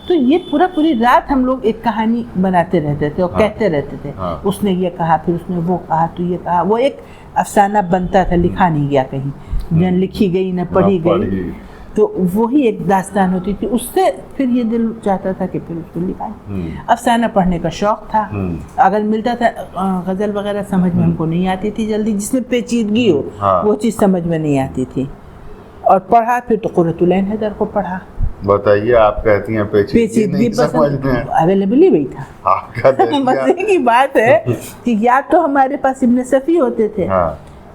تو یہ پوری رات ہم لوگ ایک کہانی بناتے رہتے تھے اور کہتے رہتے تھے. اس نے یہ کہا، پھر اس نے وہ کہا، تو یہ کہا. وہ ایک افسانہ بنتا تھا، لکھا نہیں گیا کہیں، نہ لکھی گئی نہ پڑھی گئی. تو وہی ایک داستان ہوتی تھی. اس سے پھر یہ دل چاہتا تھا کہ پھر اس کو لکھائیں. افسانہ پڑھنے کا شوق تھا. اگر ملتا تھا غزل وغیرہ سمجھ میں ہم کو نہیں آتی تھی جلدی، جس میں پیچیدگی ہو وہ چیز سمجھ میں نہیں آتی تھی. اور پڑھا پھر تو قرۃ العین حیدر کو پڑھا.
بتائیے، آپ کہتی ہیں پیچیدگی پسند،
اویلیبل ہی وہی تھا. مزے کی بات ہے کہ یا تو ہمارے پاس ابن صفی ہوتے تھے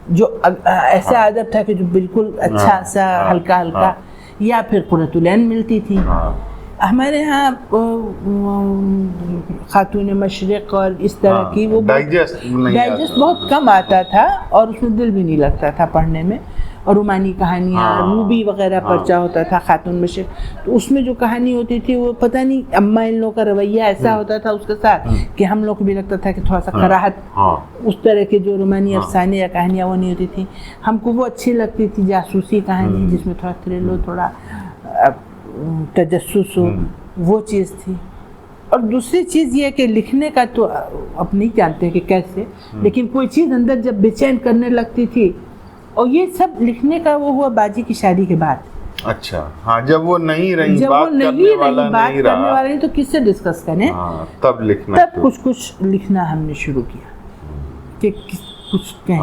جو ایسا ادب تھا کہ جو بالکل اچھا سا ہلکا ہلکا، یا پھر قرۃ العین ملتی تھی. ہمارے ہاں خاتون مشرق اور اس طرح کی وہ ڈائجسٹ بہت کم آتا تھا، اور اس میں دل بھی نہیں لگتا تھا پڑھنے میں. اور رومانی کہانیاں، روبی وغیرہ پرچہ ہوتا تھا خاتون مشرق. تو اس میں جو کہانی ہوتی تھی وہ پتہ نہیں اما ان لوگوں کا رویہ ایسا ہوتا تھا اس کے ساتھ کہ ہم لوگ کو بھی لگتا تھا کہ تھوڑا سا کراہت. اس طرح کے جو رومانی افسانے یا کہانیاں وہ نہیں ہوتی تھی. ہم کو وہ اچھی لگتی تھی جاسوسی کہانی جس میں تھوڑا تھرل ہو، تھوڑا تجسس ہو، وہ چیز تھی. اور دوسری چیز یہ کہ لکھنے کا تو اب نہیں جانتے کہ کیسے، لیکن کوئی چیز اندر جب بے چین کرنے لگتی تھی، اور یہ سب لکھنے کا وہ ہوا باجی کی شادی کے بعد.
اچھا ہاں، جب وہ نہیں رہی،
جب وہ نہیں رہی، بات کرنے والا نہیں، تو کس سے ڈسکس کریں؟
تب لکھنا،
تب کچھ لکھنا ہم نے شروع کیا کہ کچھ کہیں.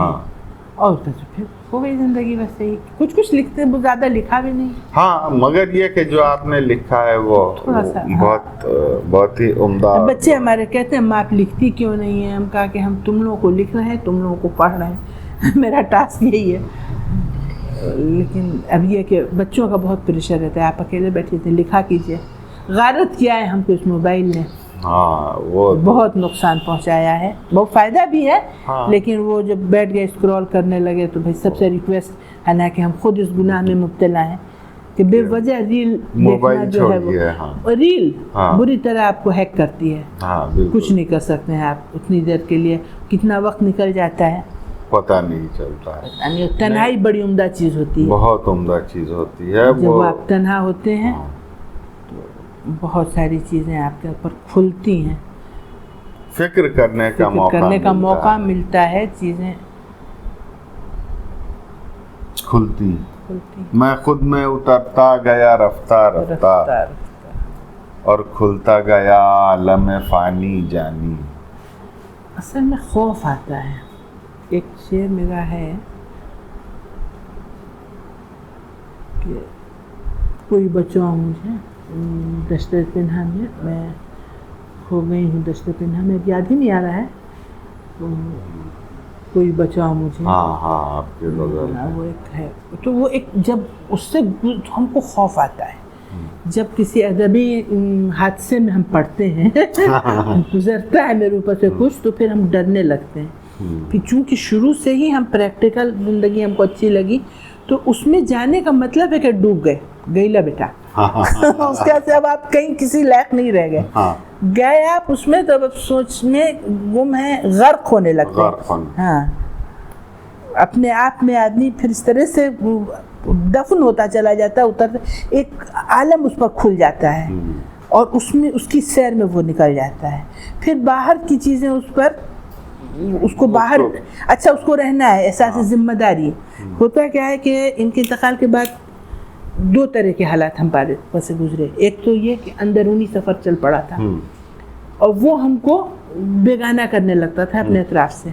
اور پھر ہو گئی زندگی ویسے ہی. کچھ لکھتے، بہت زیادہ لکھا بھی نہیں.
ہاں، مگر یہ کہ جو آپ نے لکھا ہے وہ بہت ہی عمدہ.
بچے ہمارے کہتے ہیں ماں آپ لکھتی کیوں نہیں ہیں؟ ہم کہا کہ ہم تم لوگوں کو لکھ رہے ہیں، تم لوگوں کو پڑھ رہے ہیں. میرا ٹاسک یہی ہے. لیکن اب یہ کہ بچوں کا بہت پریشر رہتا ہے. آپ اکیلے بیٹھے تھے، لکھا کیجئے. غارت کیا ہے ہم کو اس موبائل نے،
وہ
بہت نقصان پہنچایا ہے. بہت فائدہ بھی ہے، لیکن وہ جب بیٹھ گئے اسکرول کرنے لگے تو بھائی سب سے ریکویسٹ ہے نا کہ ہم خود اس گناہ میں مبتلا ہیں کہ بے وجہ ریل دیکھنا جو ہے وہ ریل بری طرح آپ کو ہیک کرتی ہے. کچھ نہیں کر سکتے ہیں آپ اتنی دیر کے لیے. کتنا وقت نکل جاتا ہے
پتہ نہیں چلتا ہے.
تنہائی بڑی عمدہ چیز ہوتی ہے،
بہت عمدہ چیز ہوتی ہے.
جب آپ تنہا ہوتے ہیں تو بہت ساری چیزیں آپ کے اوپر کھلتی ہیں،
فکر کرنے کا
موقع ملتا ہے، چیزیں
کھلتی. میں خود میں اترتا گیا رفتہ رفتہ اور کھلتا گیا عالم فانی جانی.
اصل میں خوف آتا ہے. ایک شعر میرا ہے کہ کوئی بچاؤ مجھے دشت پنہا میں کھو گئی ہوں دشت پنہا میں، یاد ہی نہیں آ رہا ہے. کوئی بچاؤ مجھے،
آپ کے
وہ ایک ہے. تو وہ ایک جب اس سے ہم کو خوف آتا ہے، جب کسی ادبی حادثے میں ہم پڑھتے ہیں گزرتا ہے میرے اوپر سے کچھ، تو پھر ہم ڈرنے لگتے ہیں. پھر چونکہ شروع سے ہی ہم پریکٹیکل زندگی ہم کو اچھی لگی، تو اس میں جانے کا مطلب ہے کہ ڈوب گئی لا بیٹا. اس کے بعد اب آپ کہیں کسی لائق نہیں رہ گئے، گئے آپ اس میں، تو اب سوچ میں گم ہے، غرق ہونے لگتے ہیں. ہاں، اپنے آپ میں آدمی پھر اس طرح سے دفن ہوتا چلا جاتا ہے، اتر ایک عالم اس پر کھل جاتا ہے، اور اس میں اس کی سیر میں وہ نکل جاتا ہے. پھر باہر کی چیزیں اس کو باہر اچھا اس کو رہنا ہے. احساس ذمہ داری ہوتا کیا ہے کہ ان کے انتقال کے بعد دو طرح کے حالات ہمارے پاس سے گزرے. ایک تو یہ کہ اندرونی سفر چل پڑا تھا، اور وہ ہم کو بیگانہ کرنے لگتا تھا اپنے اطراف سے،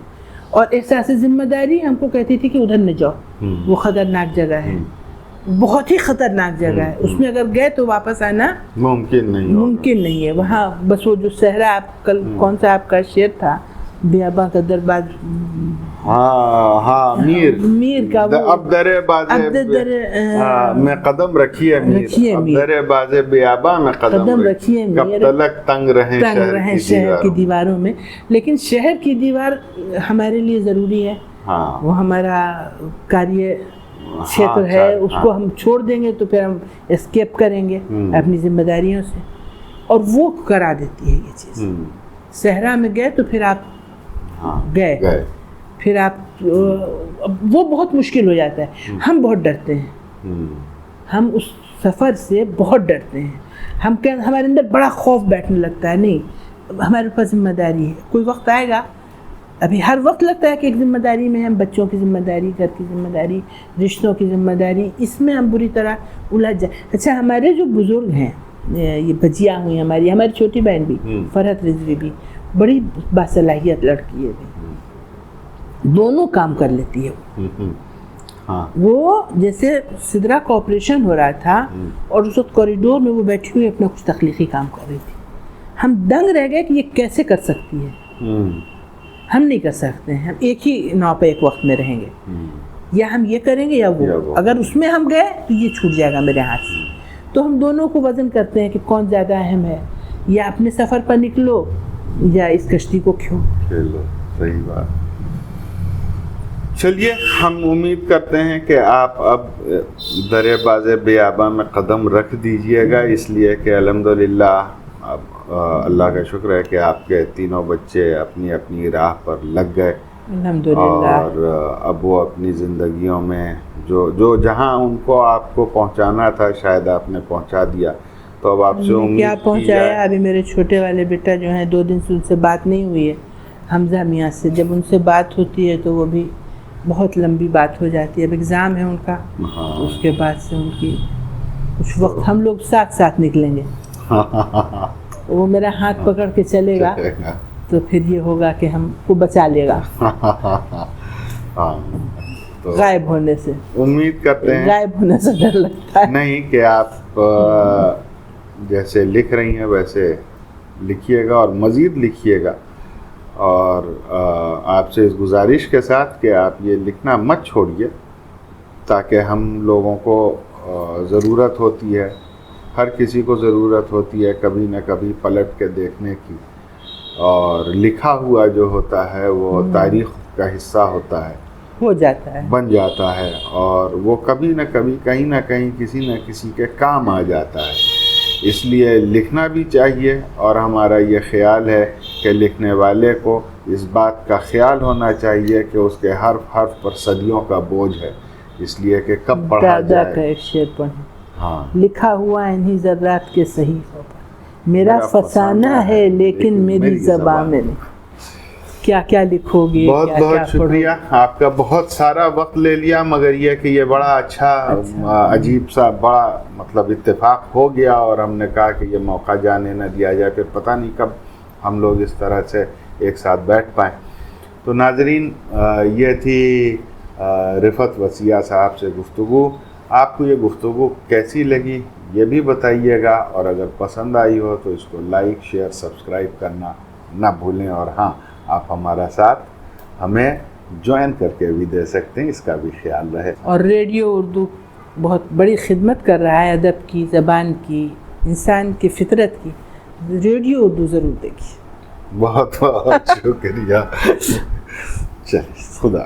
اور احساس ذمہ داری ہم کو کہتی تھی کہ ادھر نہ جاؤ، وہ خطرناک جگہ ہے، بہت ہی خطرناک جگہ ہے. اس میں اگر گئے تو واپس آنا ممکن نہیں ہے. وہاں بس وہ جو صحرا، آپ کل کون سا آپ کا شعر تھا، بیاباں کا درباز، میر کا،
اب درے بازے میں قدم رکھیے میر، اب درے بازے بیاباں میں قدم رکھیے، کب تلک تنگ رہیں شہر
کی دیواروں میں. لیکن شہر کی دیوار ہمارے لیے ضروری ہے، وہ ہمارا کاریہ چھیتر ہے. اس کو ہم چھوڑ دیں گے تو پھر ہم اسکیپ کریں گے اپنی ذمہ داریوں سے، اور وہ کرا دیتی ہے یہ چیز. صحرا میں گئے تو پھر آپ گئے، پھر آپ وہ بہت مشکل ہو جاتا ہے. ہم بہت ڈرتے ہیں، ہم اس سفر سے بہت ڈرتے ہیں. ہمارے اندر بڑا خوف بیٹھنے لگتا ہے. نہیں، ہمارے اوپر ذمہ داری ہے. کوئی وقت آئے گا، ابھی ہر وقت لگتا ہے کہ ایک ذمہ داری میں ہم، بچوں کی ذمہ داری، گھر کی ذمہ داری، رشتوں کی ذمہ داری، اس میں ہم بری طرح الجھ جائیں. اچھا، ہمارے جو بزرگ ہیں، یہ بجیا ہوئی ہماری چھوٹی بہن بھی، فرحت رضوی بھی بڑی باصلاحیت لڑکی ہے، دونوں کام کر لیتی ہے. وہ جیسے سدرا کا آپریشن ہو رہا تھا، اور اس وقت کوریڈور میں وہ بیٹھی ہوئی اپنا کچھ تخلیقی کام کر رہی تھی. ہم دنگ رہ گئے کہ یہ کیسے کر سکتی ہے. ہم نہیں کر سکتے ہیں، ہم ایک ہی ناؤ پہ ایک وقت میں رہیں گے، یا ہم یہ کریں گے یا وہ. اگر اس میں ہم گئے تو یہ چھوٹ جائے گا میرے ہاتھ سے. تو ہم دونوں کو وزن کرتے ہیں کہ کون زیادہ اہم ہے، یا اپنے سفر پر نکلو یا اس کشتی کو کھیلو.
صحیح بات. چلیے، ہم امید کرتے ہیں کہ آپ اب درے باز بیاباں میں قدم رکھ دیجئے گا، اس لیے کہ الحمدللہ اب اللہ کا شکر ہے کہ آپ کے تینوں بچے اپنی اپنی راہ پر لگ گئے، اور اب وہ اپنی زندگیوں میں جو جہاں ان کو آپ کو پہنچانا تھا شاید آپ نے پہنچا دیا. تو اب آپ سے امید
کیا پہنچایا. ابھی میرے چھوٹے والے بیٹا جو ہیں 2 دن سے ان سے بات نہیں ہوئی ہے، حمزہ میاں سے. جب ان سے بات ہوتی ہے تو وہ بھی بہت لمبی بات ہو جاتی ہے. اب ایگزام ہے ان کا، اس کے بعد سے ان کی کچھ وقت ہم لوگ ساتھ نکلیں گے. وہ میرا ہاتھ پکڑ کے چلے گا تو پھر یہ ہوگا کہ ہم کو بچا لے گا غائب ہونے سے.
امید کرتے ہیں
غائب ہونے سے ڈر لگتا ہے.
نہیں، کہ آپ جیسے لکھ رہی ہیں ویسے لکھیے گا، اور مزید لکھیے گا. اور آپ سے اس گزارش کے ساتھ کہ آپ یہ لکھنا مت چھوڑیے، تاکہ ہم لوگوں کو ضرورت ہوتی ہے، ہر کسی کو ضرورت ہوتی ہے کبھی نہ کبھی پلٹ کے دیکھنے کی. اور لکھا ہوا جو ہوتا ہے وہ تاریخ کا حصہ ہوتا ہے،
ہو جاتا ہے،
بن جاتا ہے، اور وہ کبھی نہ کبھی کہیں نہ کہیں کسی نہ کسی کے کام آ جاتا ہے. اس لیے لکھنا بھی چاہیے، اور ہمارا یہ خیال ہے کہ لکھنے والے کو اس بات کا خیال ہونا چاہیے کہ اس کے حرف پر صدیوں کا بوجھ ہے، اس لیے کہ کب پڑھا جائے.
دادا کا ایک شعر پڑھیں، لکھا ہوا انہی ذرات کے صحیفوں پر، میرا فسانہ ہے لیکن میری زبان میں نہیں. کیا کیا لکھو گے؟
بہت بہت شکریہ. آپ کا بہت سارا وقت لے لیا، مگر یہ کہ یہ بڑا اچھا عجیب سا بڑا مطلب اتفاق ہو گیا، اور ہم نے کہا کہ یہ موقع جانے نہ دیا جائے، پھر پتہ نہیں کب ہم لوگ اس طرح سے ایک ساتھ بیٹھ پائیں. تو ناظرین، یہ تھی رفعت وصیہ صاحب سے گفتگو. آپ کو یہ گفتگو کیسی لگی یہ بھی بتائیے گا، اور اگر پسند آئی ہو تو اس کو لائک شیئر سبسکرائب کرنا نہ بھولیں. اور ہاں، آپ ہمارا ساتھ ہمیں جوائن کر کے بھی دے سکتے ہیں، اس کا بھی خیال رہے.
اور ریڈیو اردو بہت بڑی خدمت کر رہا ہے ادب کی، زبان کی، انسان کی فطرت کی. ریڈیو اردو ضرور دیکھیے.
بہت بہت شکریہ. چلیے، خدا.